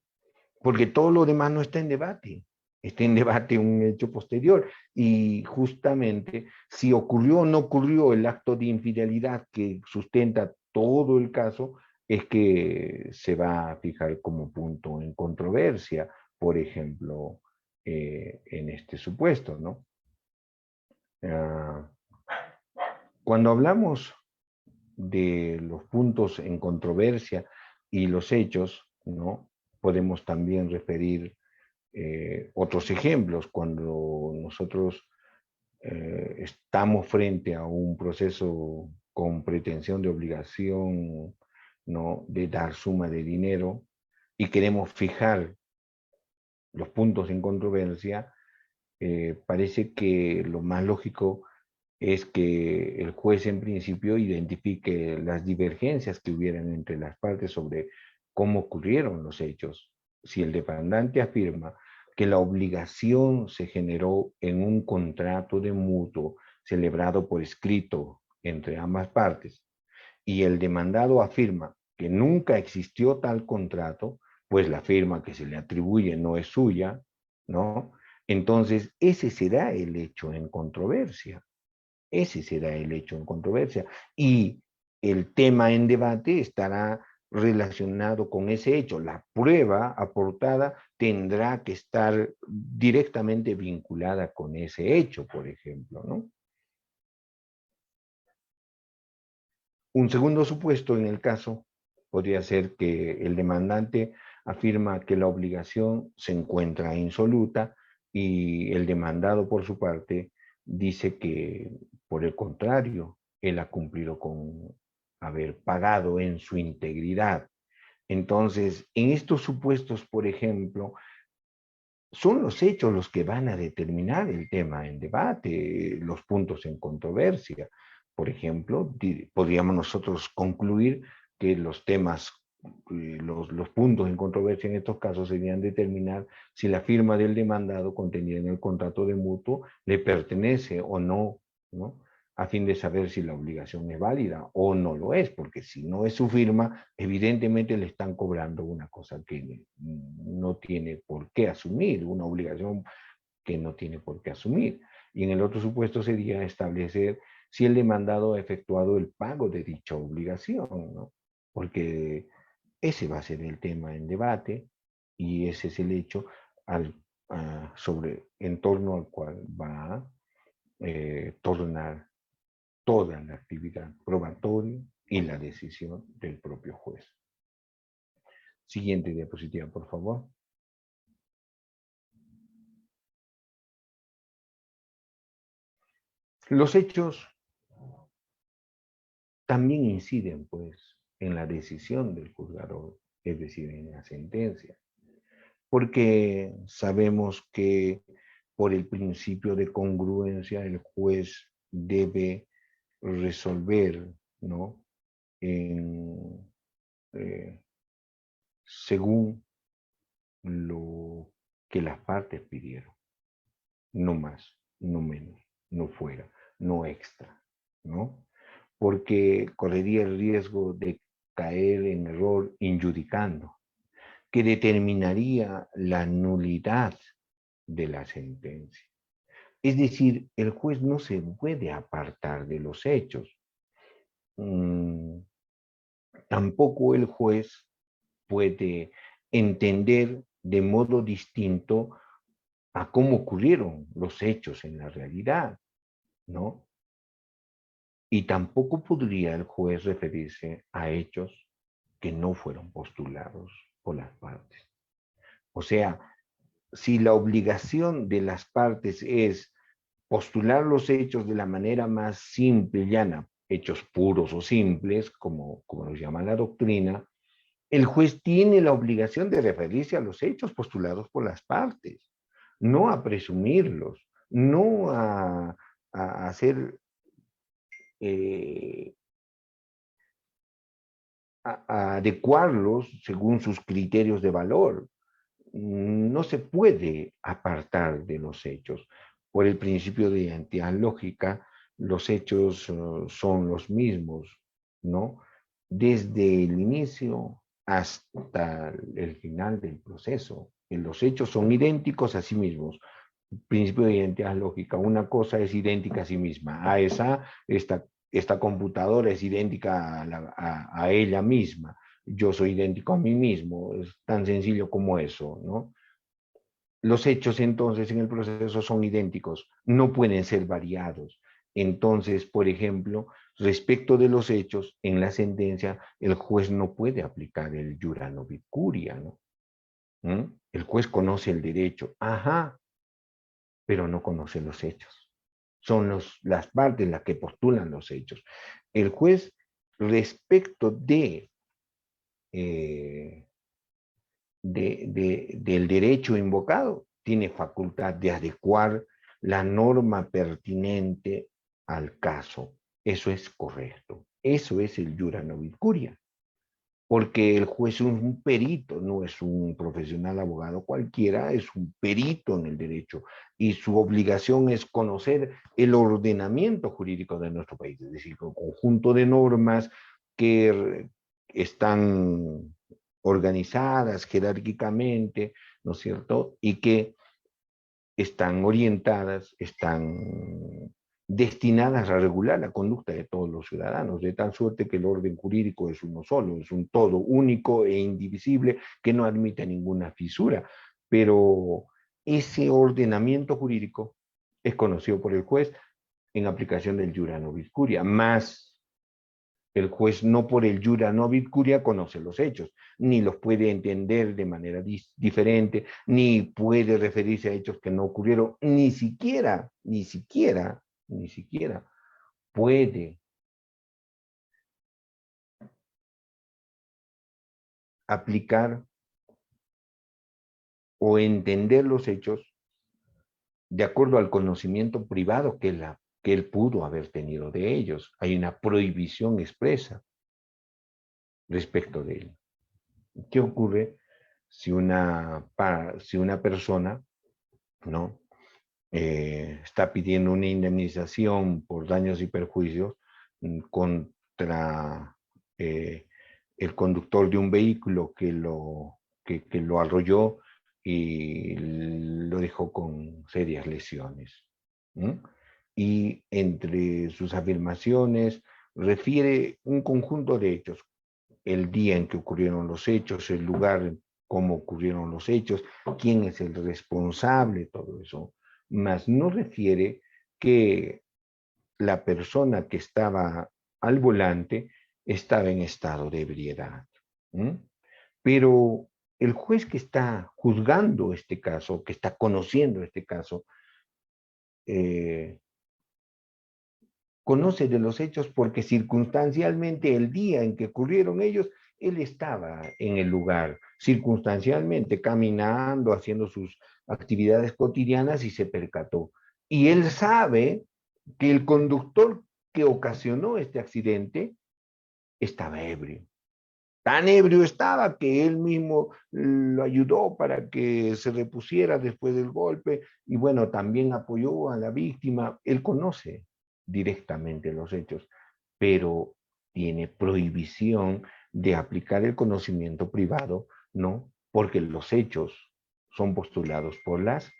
porque todo lo demás no está en debate. Está en debate un hecho posterior. Y justamente, si ocurrió o no ocurrió el acto de infidelidad que sustenta todo el caso, es que se va a fijar como punto en controversia, por ejemplo, en este supuesto, ¿no? Ah, cuando hablamos de los puntos en controversia y los hechos, ¿no? Podemos también referir otros ejemplos cuando nosotros estamos frente a un proceso con pretensión de obligación, ¿no? De dar suma de dinero y queremos fijar los puntos en controversia. Parece que lo más lógico es que el juez en principio identifique las divergencias que hubieran entre las partes sobre cómo ocurrieron los hechos. Si el demandante afirma que la obligación se generó en un contrato de mutuo celebrado por escrito entre ambas partes, y el demandado afirma que nunca existió tal contrato, pues la firma que se le atribuye no es suya, ¿no? Entonces, ese será el hecho en controversia. Ese será el hecho en controversia. Y el tema en debate estará relacionado con ese hecho. La prueba aportada tendrá que estar directamente vinculada con ese hecho, por ejemplo, ¿no? Un segundo supuesto en el caso podría ser que el demandante afirma que la obligación se encuentra insoluta y el demandado, por su parte, dice que, por el contrario, él ha cumplido con haber pagado en su integridad. Entonces, en estos supuestos, por ejemplo, son los hechos los que van a determinar el tema en debate, los puntos en controversia. Por ejemplo, podríamos nosotros concluir que los temas, los puntos en controversia en estos casos serían determinar si la firma del demandado contenida en el contrato de mutuo le pertenece o no, ¿no? A fin de saber si la obligación es válida o no lo es, porque si no es su firma, evidentemente le están cobrando una cosa que no tiene por qué asumir, una obligación que no tiene por qué asumir. Y en el otro supuesto sería establecer si el demandado ha efectuado el pago de dicha obligación, ¿no? Porque ese va a ser el tema en debate y ese es el hecho en torno al cual va a tornar toda la actividad probatoria y la decisión del propio juez. Siguiente diapositiva, por favor. Los hechos también inciden, pues, en la decisión del juzgador, es decir, en la sentencia, porque sabemos que por el principio de congruencia el juez debe resolver, ¿no? Eh, según lo que las partes pidieron, no más, no menos, no fuera, no extra, ¿no? porque correría el riesgo de caer en error injudicando, que determinaría la nulidad de la sentencia. Es decir, el juez no se puede apartar de los hechos. Tampoco el juez puede entender de modo distinto a cómo ocurrieron los hechos en la realidad, ¿no? Y tampoco podría el juez referirse a hechos que no fueron postulados por las partes. O sea, si la obligación de las partes es postular los hechos de la manera más simple y llana, hechos puros o simples, como nos llama la doctrina, el juez tiene la obligación de referirse a los hechos postulados por las partes, no a presumirlos, no a hacer a adecuarlos según sus criterios de valor. No se puede apartar de los hechos. Por el principio de identidad lógica, los hechos son los mismos, ¿no? Desde el inicio hasta el final del proceso. Los hechos son idénticos a sí mismos. Principio de identidad lógica, una cosa es idéntica a sí misma. Esta computadora es idéntica a ella misma. Yo soy idéntico a mí mismo. Es tan sencillo como eso, ¿no? Los hechos entonces en el proceso son idénticos, no pueden ser variados. Entonces, por ejemplo, respecto de los hechos, en la sentencia, el juez no puede aplicar el iura novit curia, ¿no? El juez conoce el derecho, ajá, pero no conoce los hechos. Son las partes las que postulan los hechos. El juez, respecto del derecho invocado, tiene facultad de adecuar la norma pertinente al caso. Eso es correcto. Eso es el iura novit curia. Porque el juez es un perito, no es un profesional abogado cualquiera, es un perito en el derecho. Y su obligación es conocer el ordenamiento jurídico de nuestro país, es decir, un conjunto de normas que están organizadas jerárquicamente, ¿no es cierto? Y que están orientadas, están destinadas a regular la conducta de todos los ciudadanos, de tal suerte que el orden jurídico es uno solo, es un todo único e indivisible que no admite ninguna fisura. Pero ese ordenamiento jurídico es conocido por el juez en aplicación del iura novit curia, más el juez no por el iura novit curia conoce los hechos, ni los puede entender de manera diferente, ni puede referirse a hechos que no ocurrieron, ni siquiera puede aplicar o entender los hechos de acuerdo al conocimiento privado que él pudo haber tenido de ellos. Hay una prohibición expresa respecto de él. ¿Qué ocurre si una persona, ¿no? Está pidiendo una indemnización por daños y perjuicios contra el conductor de un vehículo que lo arrolló y lo dejó con serias lesiones? Y entre sus afirmaciones refiere un conjunto de hechos: el día en que ocurrieron los hechos, el lugar, cómo ocurrieron los hechos, quién es el responsable, todo eso. Mas no refiere que la persona que estaba al volante estaba en estado de ebriedad. Pero el juez que está juzgando este caso, que está conociendo este caso, conoce de los hechos porque circunstancialmente el día en que ocurrieron ellos, él estaba en el lugar, circunstancialmente caminando, haciendo sus actividades cotidianas y se percató. Y él sabe que el conductor que ocasionó este accidente estaba ebrio. Tan ebrio estaba que él mismo lo ayudó para que se repusiera después del golpe y bueno, también apoyó a la víctima. Él conoce directamente los hechos. pero tiene prohibición de aplicar el conocimiento privado, ¿no? Porque los hechos son postulados por las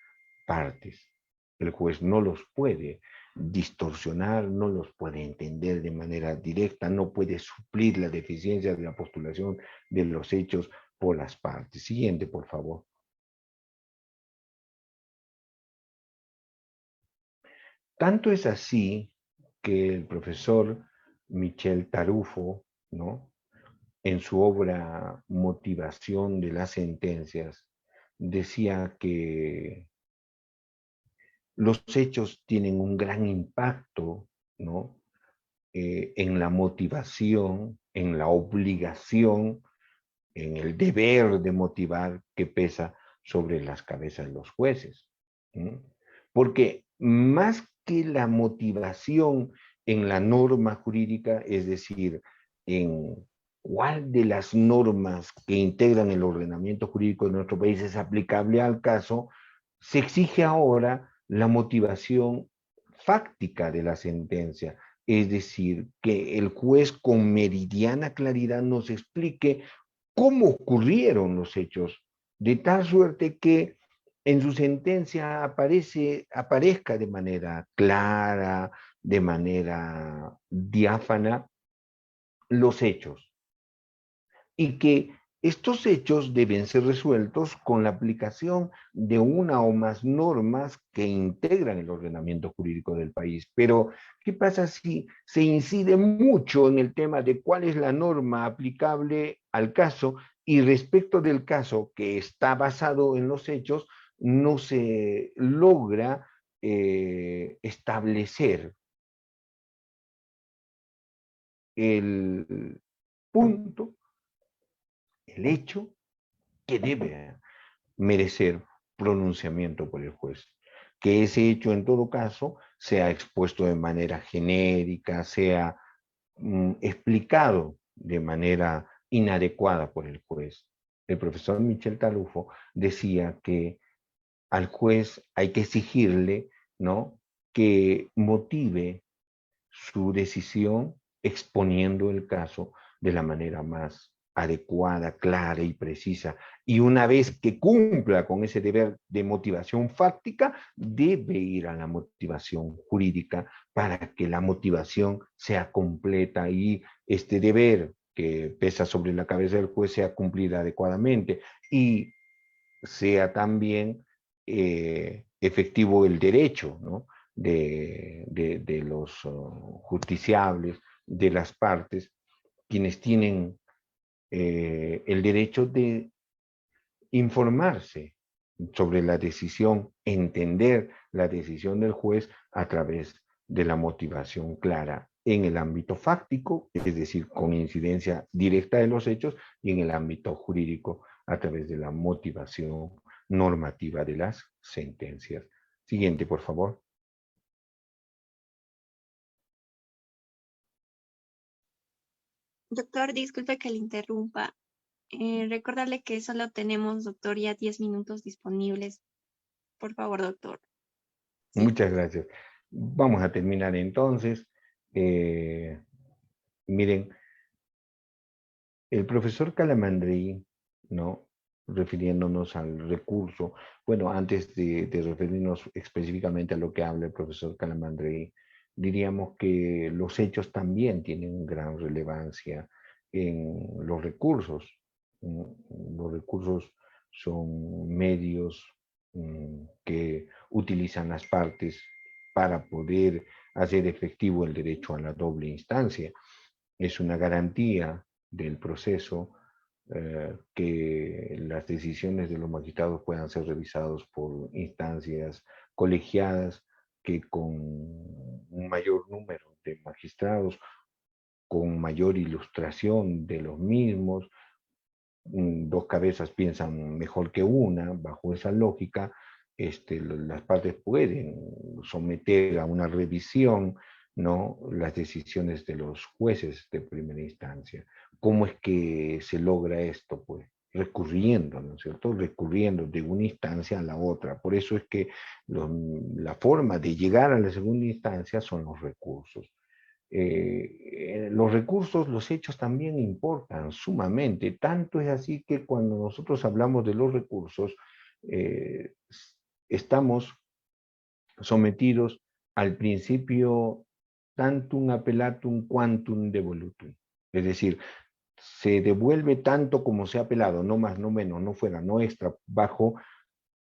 partes. El juez no los puede distorsionar, no los puede entender de manera directa, no puede suplir la deficiencia de la postulación de los hechos por las partes. Siguiente, por favor. Tanto es así que el profesor Michel Tarufo, ¿no?, en su obra Motivación de las Sentencias, decía que los hechos tienen un gran impacto, ¿no?, en la motivación, en la obligación, en el deber de motivar que pesa sobre las cabezas de los jueces. ¿Sí? Porque más que la motivación en la norma jurídica, es decir, en cuál de las normas que integran el ordenamiento jurídico de nuestro país es aplicable al caso, se exige ahora la motivación fáctica de la sentencia, es decir, que el juez con meridiana claridad nos explique cómo ocurrieron los hechos, de tal suerte que en su sentencia aparezca de manera clara, de manera diáfana, los hechos. Y que estos hechos deben ser resueltos con la aplicación de una o más normas que integran el ordenamiento jurídico del país. Pero, ¿qué pasa si se incide mucho en el tema de cuál es la norma aplicable al caso y respecto del caso que está basado en los hechos, no se logra establecer el punto, el hecho que debe merecer pronunciamiento por el juez? Que ese hecho en todo caso sea expuesto de manera genérica, sea explicado de manera inadecuada por el juez. El profesor Michel Tarufo decía que al juez hay que exigirle, ¿no?, que motive su decisión exponiendo el caso de la manera más adecuada, clara y precisa. Y una vez que cumpla con ese deber de motivación fáctica, debe ir a la motivación jurídica para que la motivación sea completa y este deber que pesa sobre la cabeza del juez sea cumplido adecuadamente y sea también efectivo el derecho, ¿no?, de los justiciables, de las partes, quienes tienen el derecho de informarse sobre la decisión, entender la decisión del juez a través de la motivación clara en el ámbito fáctico, es decir, con incidencia directa de los hechos, y en el ámbito jurídico a través de la motivación normativa de las sentencias. Siguiente, por favor. Doctor, disculpe que le interrumpa. Recordarle que solo tenemos, doctor, ya 10 minutos disponibles. Por favor, doctor. Sí. Muchas gracias. Vamos a terminar entonces. Miren, el profesor Calamandrei, ¿no?, refiriéndonos al recurso, bueno, antes de referirnos específicamente a lo que habla el profesor Calamandrei, diríamos que los hechos también tienen gran relevancia en los recursos. Los recursos son medios que utilizan las partes para poder hacer efectivo el derecho a la doble instancia. Es una garantía del proceso que las decisiones de los magistrados puedan ser revisados por instancias colegiadas que con un mayor número de magistrados, con mayor ilustración de los mismos, dos cabezas piensan mejor que una, bajo esa lógica, las partes pueden someter a una revisión, ¿no?, las decisiones de los jueces de primera instancia. ¿Cómo es que se logra esto? Pues recurriendo, ¿no es cierto? Recurriendo de una instancia a la otra. Por eso es que la forma de llegar a la segunda instancia son los recursos. Los recursos, los hechos también importan sumamente. Tanto es así que cuando nosotros hablamos de los recursos, estamos sometidos al principio tantum appellatum quantum devolutum. Es decir, se devuelve tanto como se ha apelado, no más, no menos, no fuera, no extra, bajo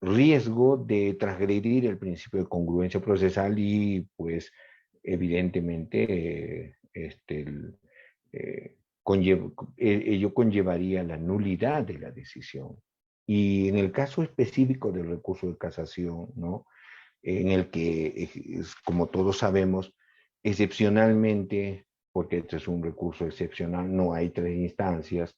riesgo de transgredir el principio de congruencia procesal y pues evidentemente ello conllevaría la nulidad de la decisión. Y en el caso específico del recurso de casación, ¿no? En el que, como todos sabemos, excepcionalmente, porque este es un recurso excepcional, no hay 3 instancias,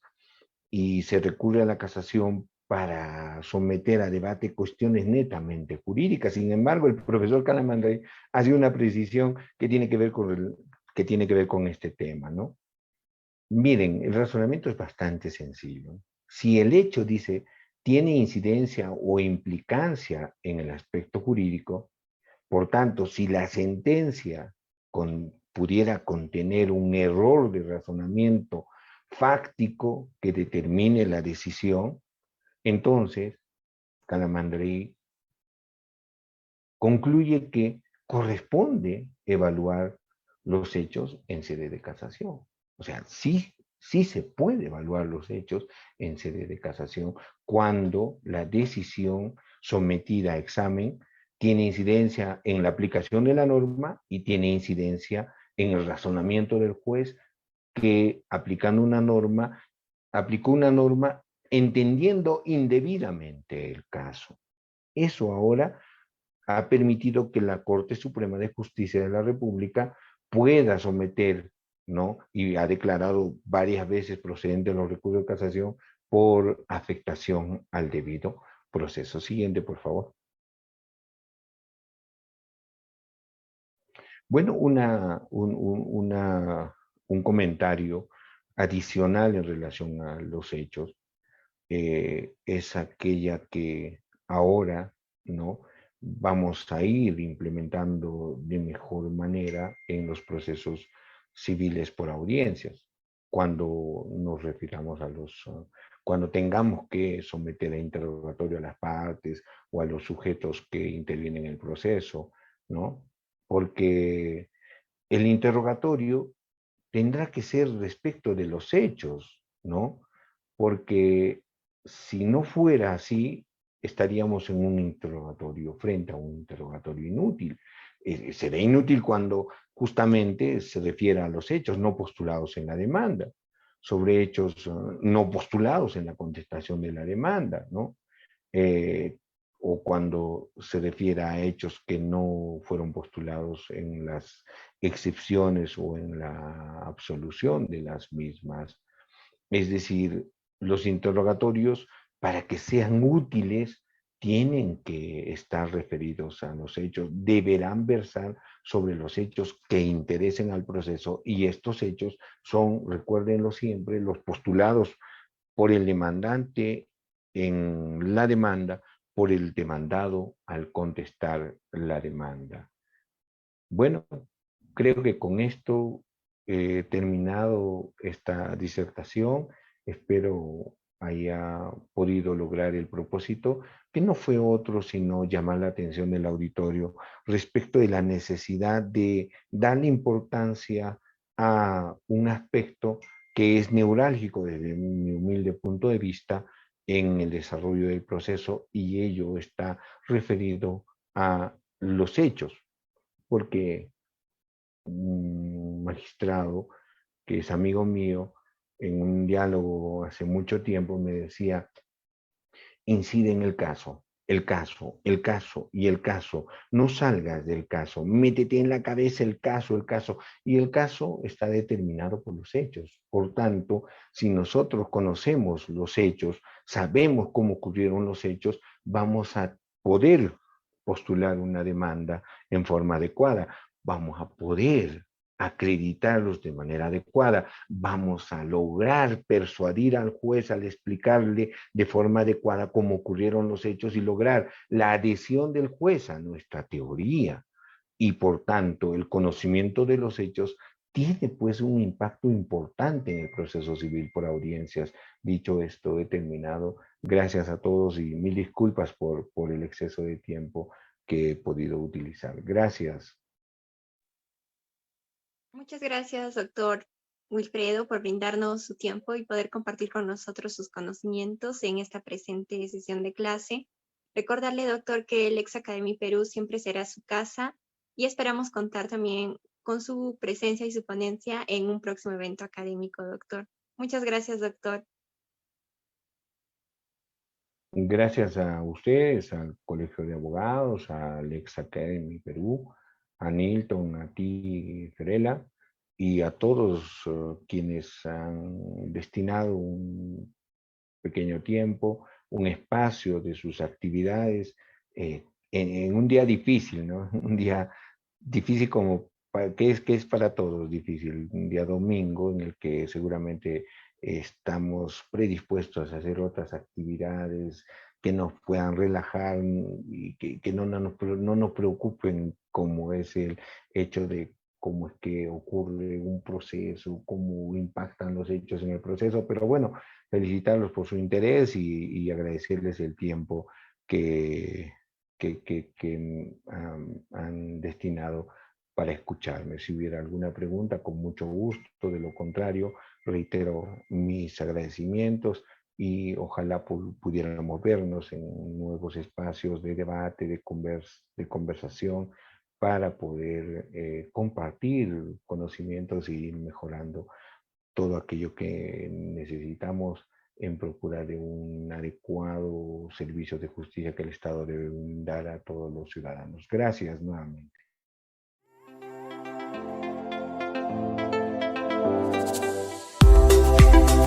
y se recurre a la casación para someter a debate cuestiones netamente jurídicas. Sin embargo, el profesor Calamandrei hace una precisión que tiene que ver con este tema, ¿no? Miren, el razonamiento es bastante sencillo. Si el hecho, dice, tiene incidencia o implicancia en el aspecto jurídico, por tanto, si la sentencia pudiera contener un error de razonamiento fáctico que determine la decisión, entonces Calamandrei concluye que corresponde evaluar los hechos en sede de casación. O sea, sí se puede evaluar los hechos en sede de casación cuando la decisión sometida a examen tiene incidencia en la aplicación de la norma y tiene incidencia en el razonamiento del juez que aplicó una norma entendiendo indebidamente el caso. Eso ahora ha permitido que la Corte Suprema de Justicia de la República pueda someter, ¿no? Y ha declarado varias veces procedentes los recursos de casación por afectación al debido proceso. Siguiente, por favor. Bueno, un comentario adicional en relación a los hechos es aquella que ahora, ¿no?, vamos a ir implementando de mejor manera en los procesos civiles por audiencias, cuando nos refiramos cuando tengamos que someter a interrogatorio a las partes o a los sujetos que intervienen en el proceso, ¿no? Porque el interrogatorio tendrá que ser respecto de los hechos, ¿no? Porque si no fuera así, estaríamos en un interrogatorio, frente a un interrogatorio inútil. Será inútil cuando justamente se refiere a los hechos no postulados en la demanda, sobre hechos no postulados en la contestación de la demanda, ¿no? O cuando se refiere a hechos que no fueron postulados en las excepciones o en la absolución de las mismas. Es decir, los interrogatorios, para que sean útiles, tienen que estar referidos a los hechos, deberán versar sobre los hechos que interesen al proceso, y estos hechos son, recuérdenlo siempre, los postulados por el demandante en la demanda, por el demandado al contestar la demanda. Bueno, creo que con esto he terminado esta disertación. Espero haya podido lograr el propósito, que no fue otro sino llamar la atención del auditorio respecto de la necesidad de darle importancia a un aspecto que es neurálgico desde mi humilde punto de vista en el desarrollo del proceso, y ello está referido a los hechos, porque un magistrado que es amigo mío, en un diálogo hace mucho tiempo me decía: incide en el caso, el caso, el caso y el caso. No salgas del caso, métete en la cabeza el caso, y el caso está determinado por los hechos. Por tanto, si nosotros conocemos los hechos, sabemos cómo ocurrieron los hechos, vamos a poder postular una demanda en forma adecuada, vamos a poder acreditarlos de manera adecuada, vamos a lograr persuadir al juez al explicarle de forma adecuada cómo ocurrieron los hechos y lograr la adhesión del juez a nuestra teoría. Y por tanto, el conocimiento de los hechos tiene pues un impacto importante en el proceso civil por audiencias. Dicho esto, he terminado. Gracias a todos y mil disculpas por el exceso de tiempo que he podido utilizar. Gracias. Muchas gracias, doctor Wilfredo, por brindarnos su tiempo y poder compartir con nosotros sus conocimientos en esta presente sesión de clase. Recordarle, doctor, que el Ex Academy Perú siempre será su casa y esperamos contar también con su presencia y su ponencia en un próximo evento académico, doctor. Muchas gracias, doctor. Gracias a ustedes, al Colegio de Abogados, al Ex Academy Perú, a Nilton, a ti, Ferela, y a todos quienes han destinado un pequeño tiempo, un espacio de sus actividades en un día difícil, ¿no? Un día difícil como, que es para todos difícil, un día domingo en el que seguramente estamos predispuestos a hacer otras actividades que nos puedan relajar y que no nos preocupen como es el hecho de cómo es que ocurre un proceso, cómo impactan los hechos en el proceso, pero bueno, felicitarlos por su interés y agradecerles el tiempo que han destinado para escucharme. Si hubiera alguna pregunta, con mucho gusto. De lo contrario, reitero mis agradecimientos y ojalá pudiéramos vernos en nuevos espacios de debate, de conversación, para poder compartir conocimientos y ir mejorando todo aquello que necesitamos en procura de un adecuado servicio de justicia que el Estado debe dar a todos los ciudadanos. Gracias nuevamente.